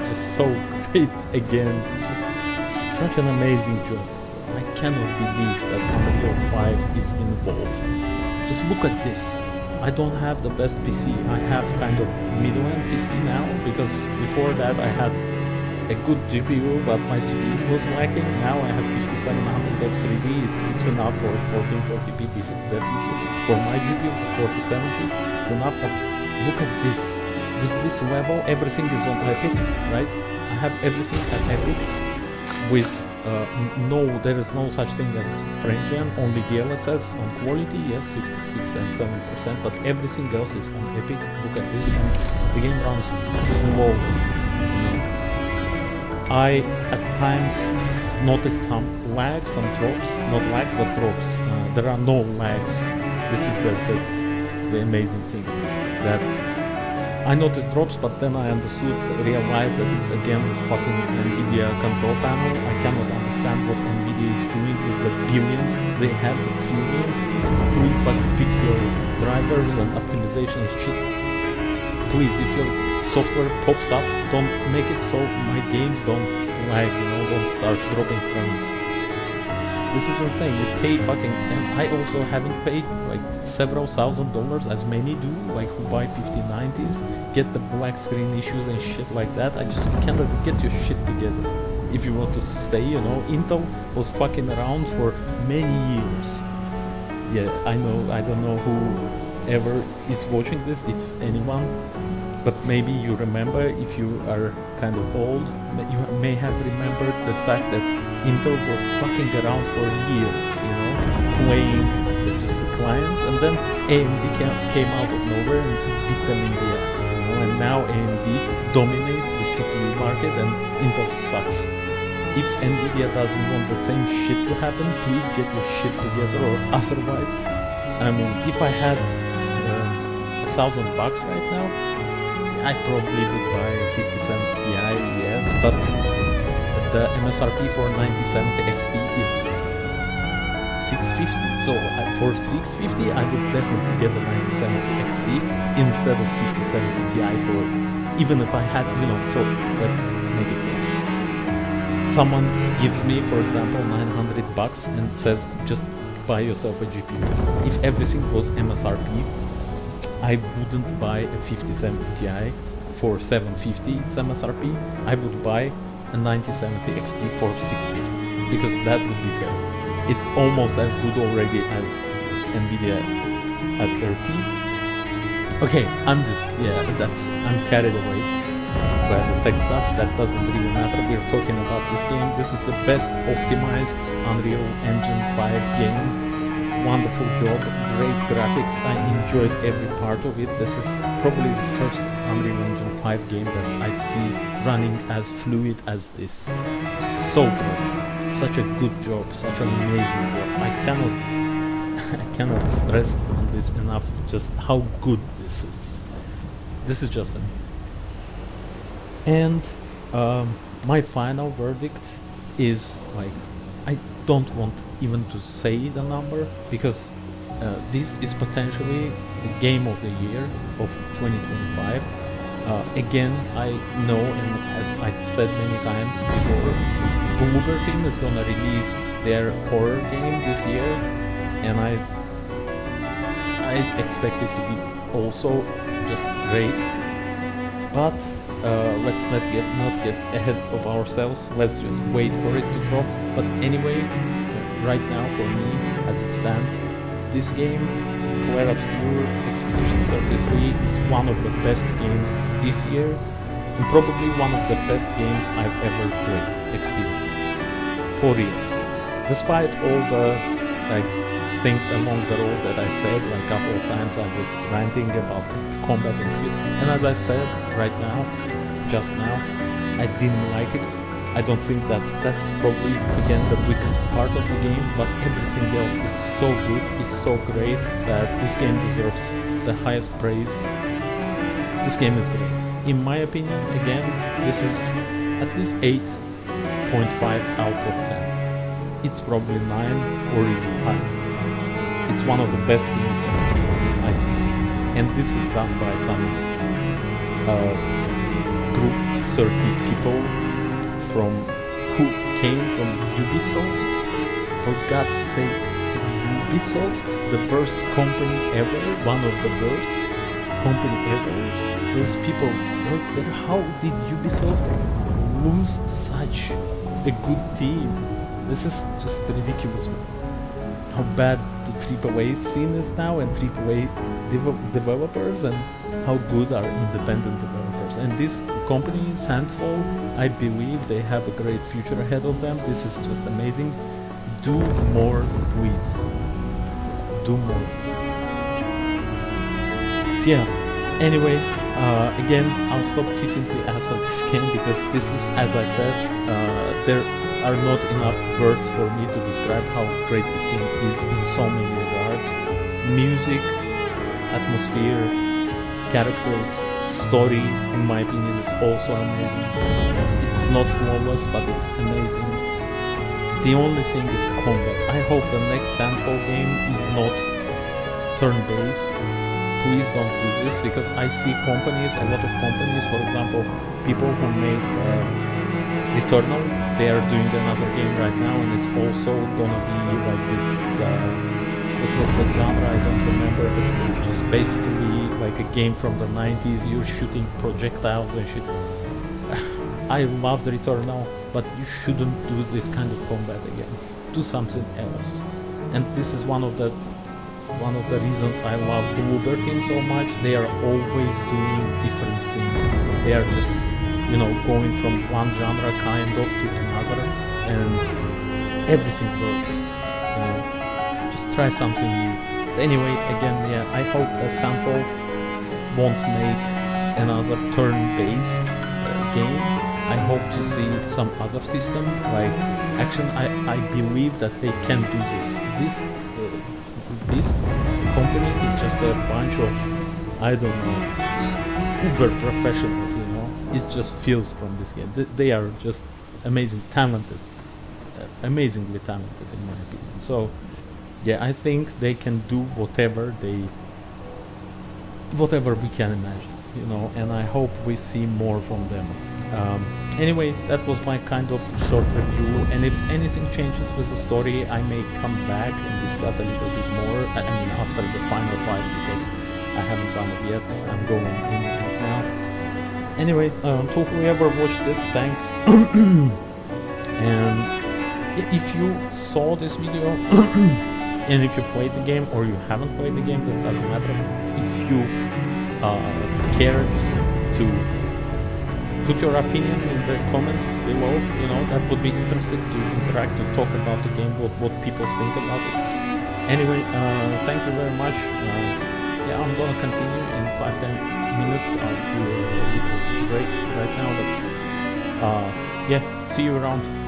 just so great. Again, this is such an amazing job. I cannot believe that Unreal 5 is involved. Just look at this. I don't have the best PC. I have kind of middle-end PC now, because before that I had a good GPU, but my CPU was lacking. Now I have 5700 X3D. It's enough for 1440p, definitely. For my GPU, for 4070, it's enough. But look at this. With this level, everything is on Epic, right? I have everything at Epic. With there is no such thing as frame gen, only DLSS on quality, yes, 66 and 7%, but everything else is on Epic. Look at this, and the game runs flawless. I at times notice some lags, some drops, not lags but drops. There are no lags. This is the amazing thing, that I noticed drops, but then I realized that it's again the fucking NVIDIA control panel. I cannot understand what NVIDIA is doing with the billions they have, the trillions. Please fucking fix your drivers and optimization and shit. Please, if your software pops up, don't make it so my games don't lag, don't start dropping frames. This is insane. You pay fucking, and I also haven't paid several $1,000s, as many do, who buy 5090s, get the black screen issues and shit like that. I just cannot get your shit together. If you want to stay, Intel was fucking around for many years. Yeah, I know, I don't know who ever is watching this, if anyone, but maybe you remember, if you are kind of old, you may have remembered the fact that Intel was fucking around for years, playing just the clients, and then AMD came out of nowhere and beat them in the ass, and now AMD dominates the CPU market and Intel sucks. If Nvidia doesn't want the same shit to happen, please get your shit together, or otherwise, if I had $1,000 right now, I probably would buy a 5070 Ti, yes, but the MSRP for 9070 XT is $650, so for $650 I would definitely get the 9070 XT instead of 5070 Ti for, even if I had, so let's make it so. Someone gives me, for example, $900 and says, just buy yourself a GPU. If everything was MSRP, I wouldn't buy a 5070 Ti for $750, it's MSRP. I would buy a 9070 XT for $650, because that would be fair. It's almost as good already as Nvidia at RT. Okay, I'm carried away. the tech stuff, that doesn't really matter. We're talking about this game. This is the best optimized Unreal Engine 5 game. Wonderful job, great graphics. I enjoyed every part of it. This is probably the first Unreal Engine 5 game that I see running as fluid as this. So good. Such a good job, such an amazing job. I cannot stress on this enough just how good this is. This is just amazing. And my final verdict is like, I don't want even to say the number, because this is potentially the game of the year of 2025. Again, I know, and as I said many times before, Bloober Team is gonna release their horror game this year, and I expect it to be also just great. But let's not get ahead of ourselves. Let's just wait for it to drop. But anyway, right now for me, as it stands, this game, Clair Obscur Expedition 33, is one of the best games this year, and probably one of the best games I've ever played, experienced, for years. Despite all the things along the road that I said, a couple of times I was ranting about combat and shit, and as I said right now, just now, I didn't like it. I don't think that's probably again the weakest part of the game, but everything else is so good, is so great, that this game deserves the highest praise. This game is great. In my opinion, again, this is at least 8.5 out of 10. It's probably 9 or even higher. It's one of the best games ever, I think. And this is done by some group, 30 people who came from Ubisoft. For God's sake, Ubisoft, the worst company ever, one of the worst company ever. Those people work there. How did Ubisoft lose such a good team? This is just ridiculous. How bad the AAA scene is now, and AAA developers, and how good are independent developers. And this company, Sandfall, I believe they have a great future ahead of them. This is just amazing. Do more, please. Do more. Yeah. Anyway, again, I'll stop kissing the ass of this game, because this is, as I said, there are not enough words for me to describe how great this game is in so many regards. Music, atmosphere, characters, story, in my opinion, is also amazing. It's not flawless, but it's amazing. The only thing is combat. I hope the next Sandfall game is not turn-based. Please don't do this, because I see companies, a lot of companies, for example, people who make Returnal, they are doing another game right now, and it's also gonna be like this, what was the genre, I don't remember, but just basically like a game from the 90s, you're shooting projectiles and shit. I love the Returnal, but you shouldn't do this kind of combat again. Do something else. And this is one of the reasons I love Bloober Team so much. They are always doing different things. They are just, going from one genre kind of to another, and everything works. Just try something new. Anyway, again, yeah, I hope that Sandfall won't make another turn-based game. I hope to see some other system, like action. I believe that they can do this. This company is just a bunch of, I don't know, uber professionals, It just feels from this game. They are just amazingly talented, in my opinion. So, yeah, I think they can do whatever we can imagine, and I hope we see more from them. Anyway, that was my kind of short review, and if anything changes with the story, I may come back and discuss a little bit more, after the final fight, because I haven't done it yet. I'm going in right now. Anyway, to whoever watched this, thanks. And if you saw this video, and if you played the game, or you haven't played the game, that doesn't matter. If you care just to put your opinion in the comments below. You know, that would be interesting to interact, to talk about the game, what people think about it. Anyway, thank you very much. Yeah, I'm gonna continue in 5-10 minutes. I'll do a little break right now, but yeah, see you around.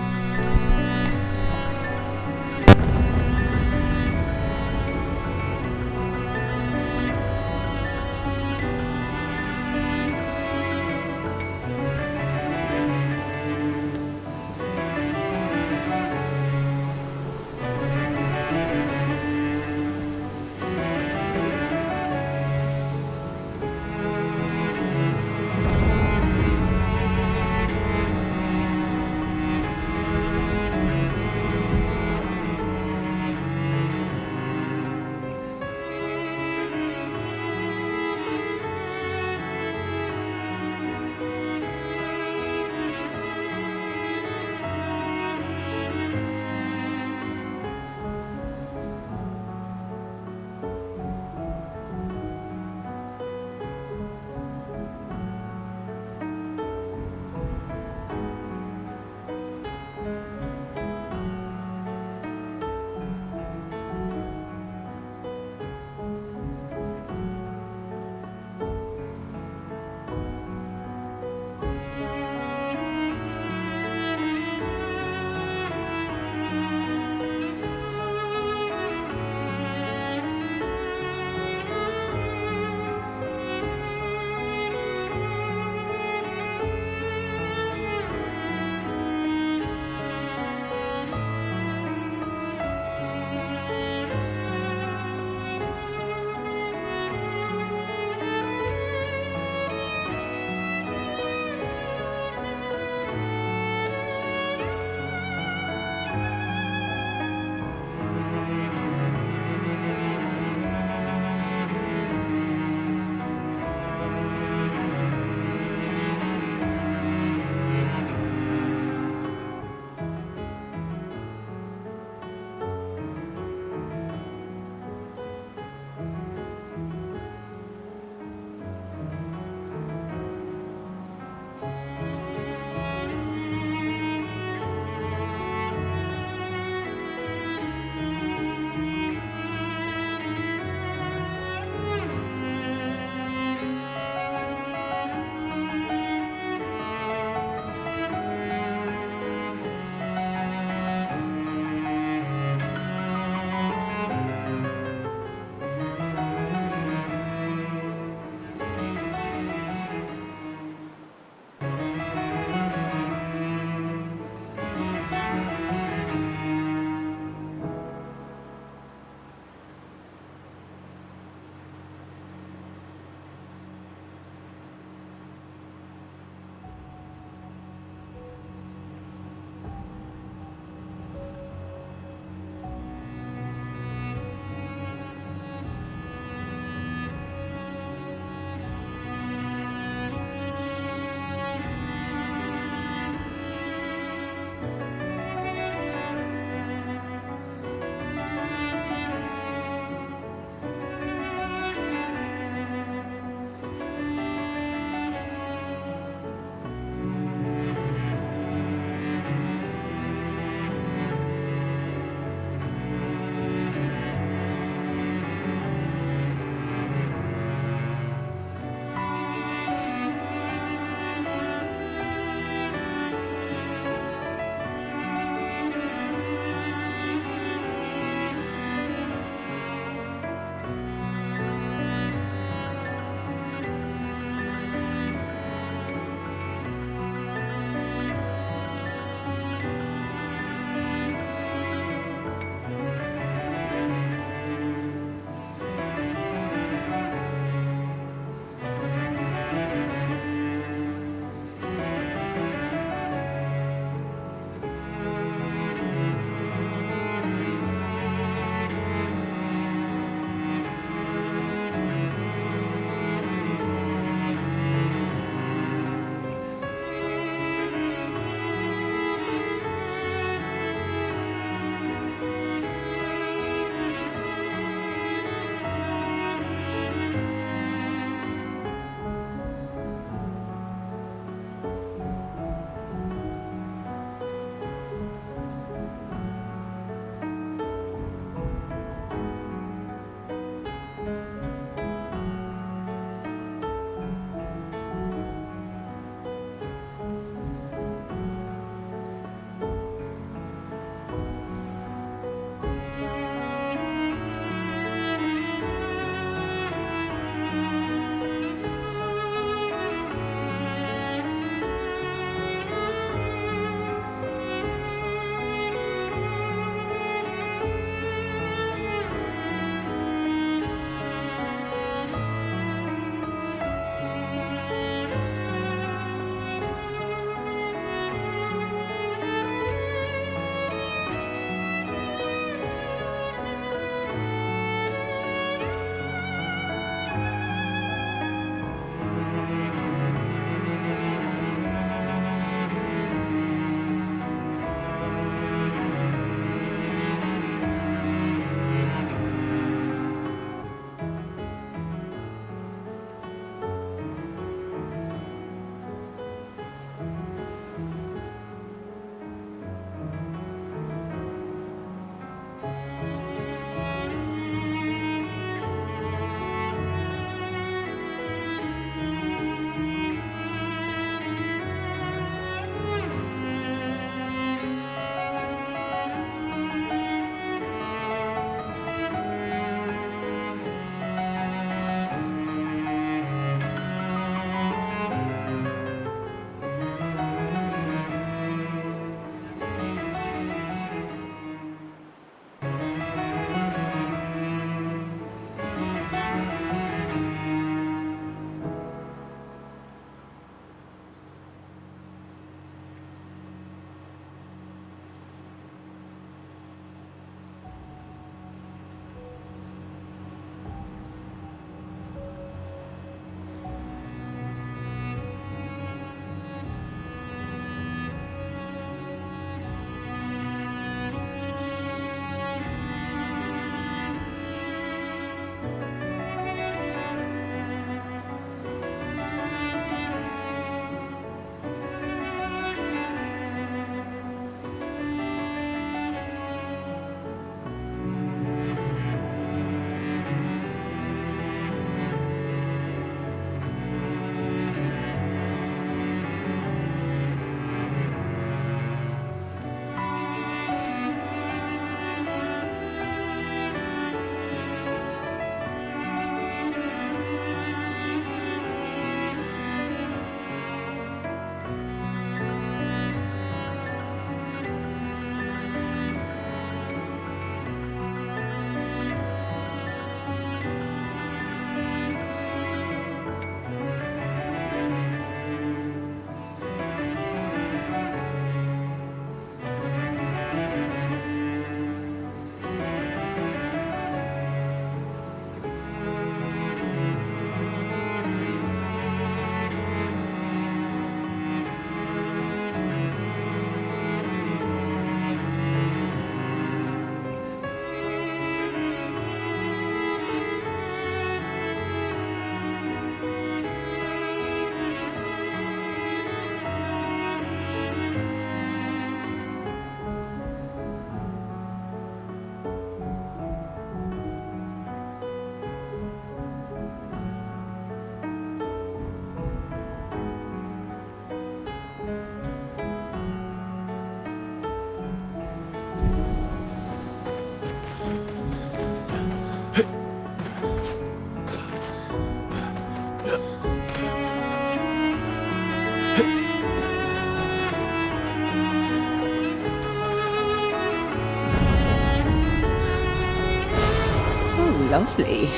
lovely.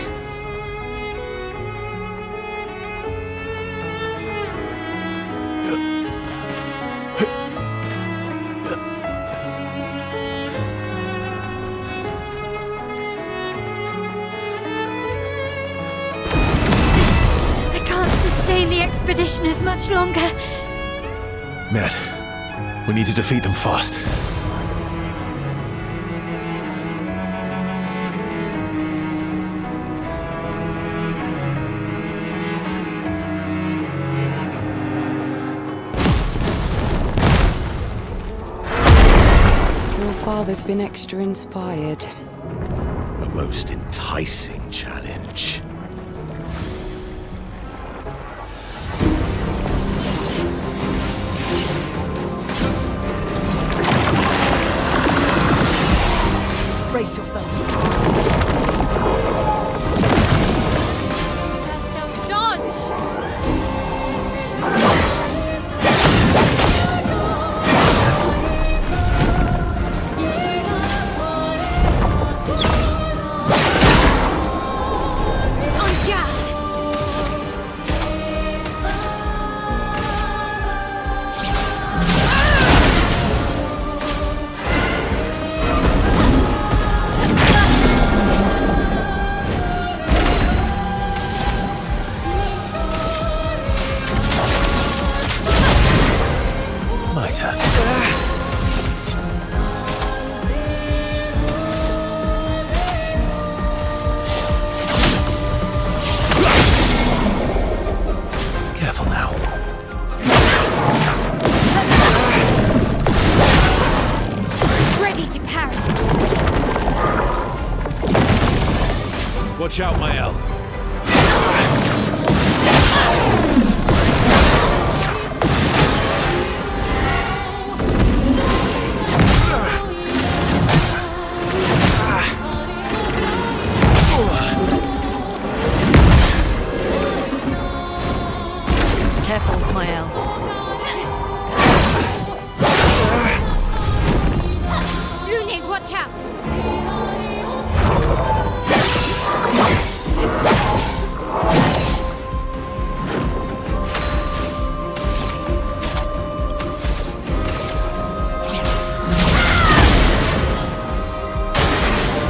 I can't sustain the expedition as much longer. Ned, we need to defeat them fast. Your father's been extra inspired. A most enticing challenge. Brace yourself. Dodge! My turn. Careful now. Ready to parry. Watch out, Mael. Careful, Mael. Lunig, watch out!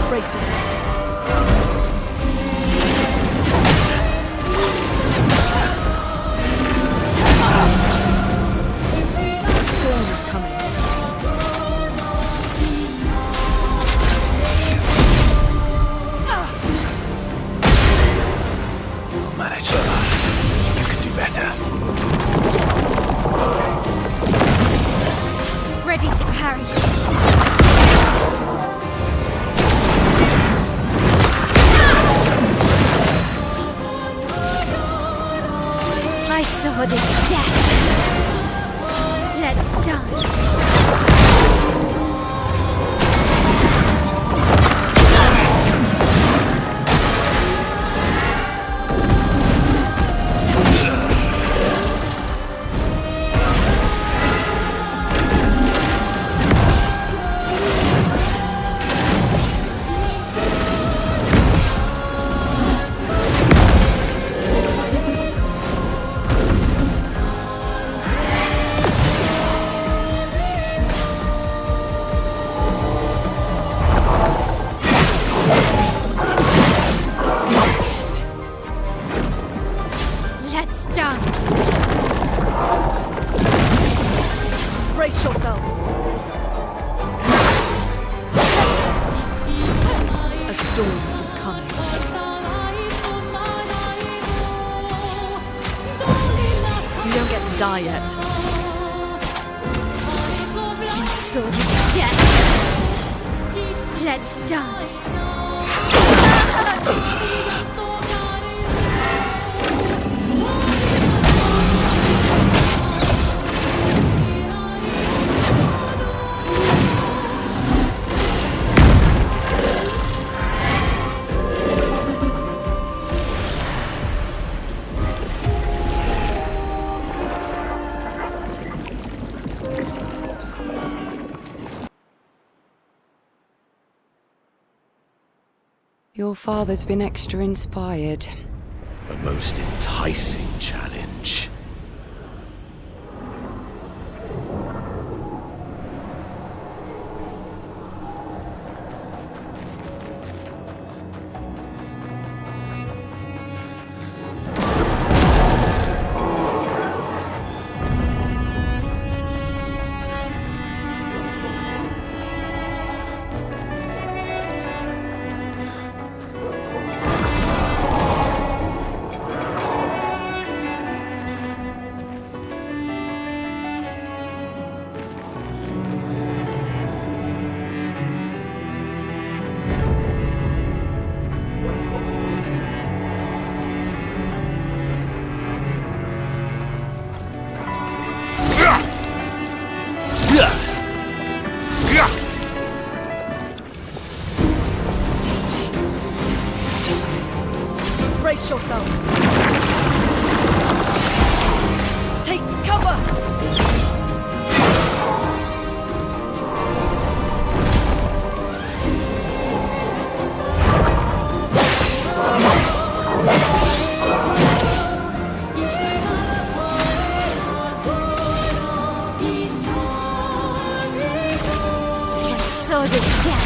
Brace yourself. Storm is coming. I'll manage. You can do better. Ready to parry. My sword is death. Let's dance. Let's dance. Brace yourselves. A storm is coming. You don't get to die yet. My sword is death. Let's dance. Your father's been extra inspired. A most enticing challenge. Brace yourselves. Take cover! My sword is death.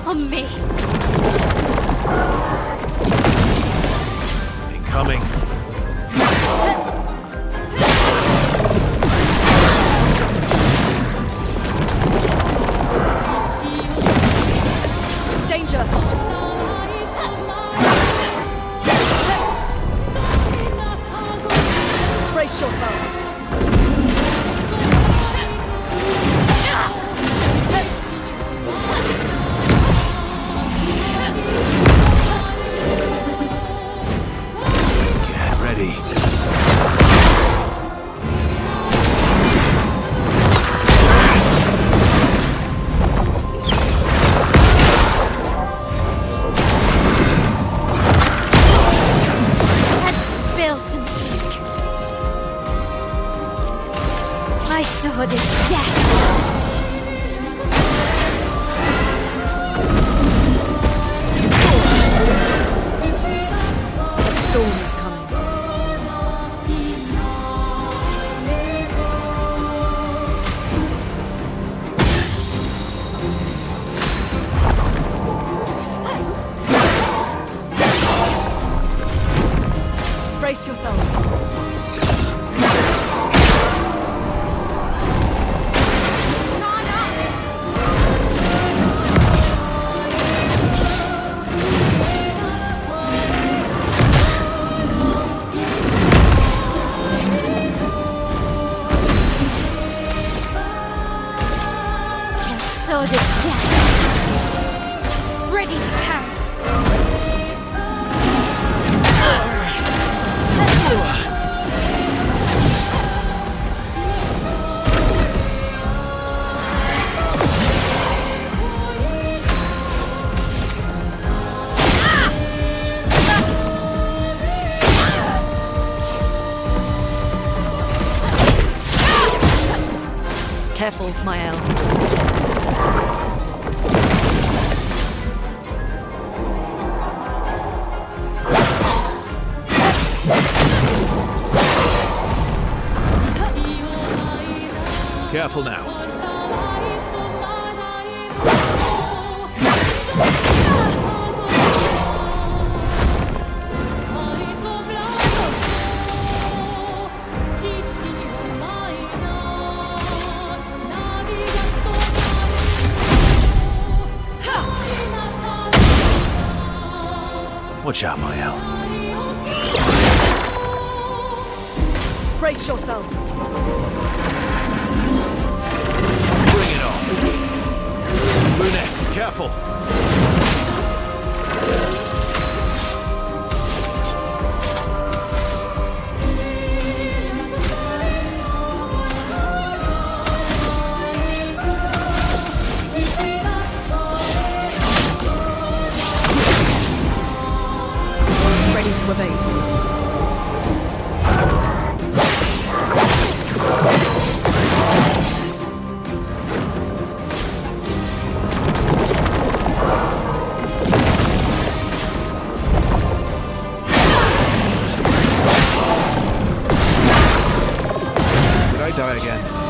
On me. Incoming. Danger! Brace yourselves. Get ready. Let's spill some ink. My sword is death. A storm is coming. Brace yourselves. My sword is death. Ready to parry. Careful, Mael. Careful now. Watch out, Mael. Brace yourselves. Bring it on. Brunette, careful. die again.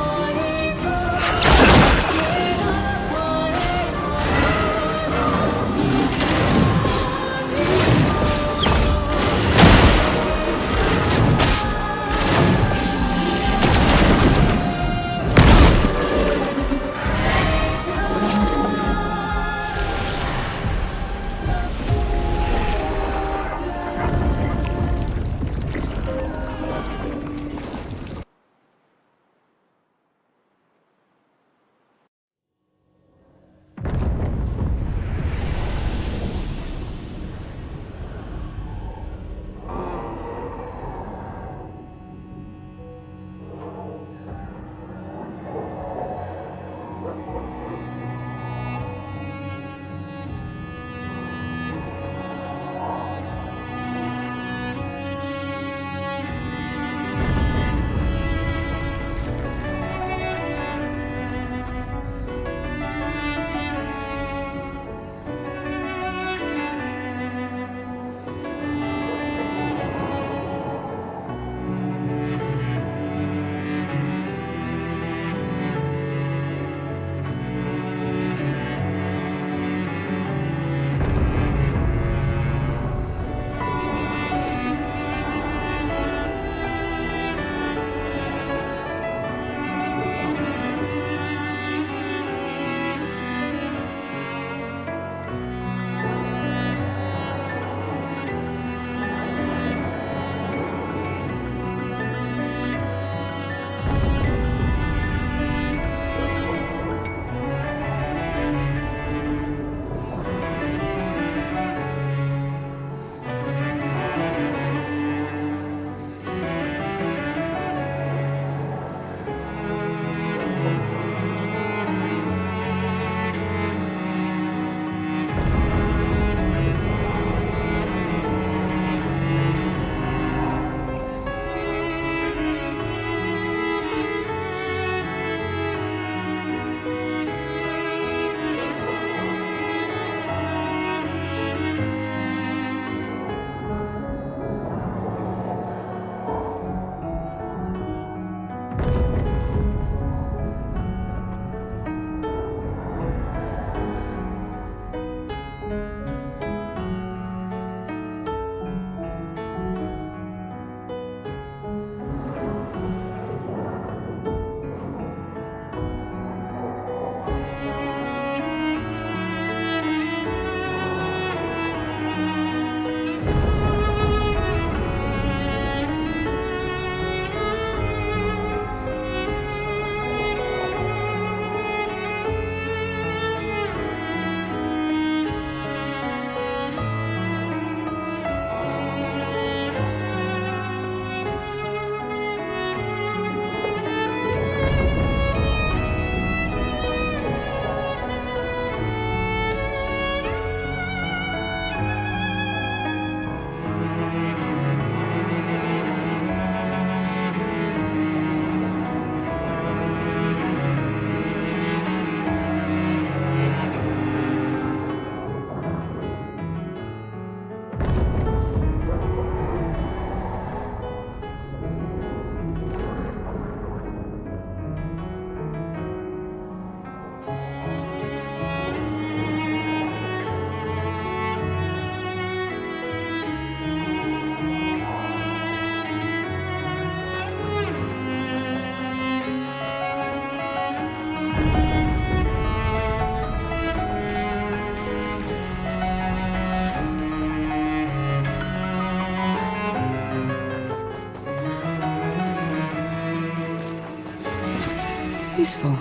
Useful.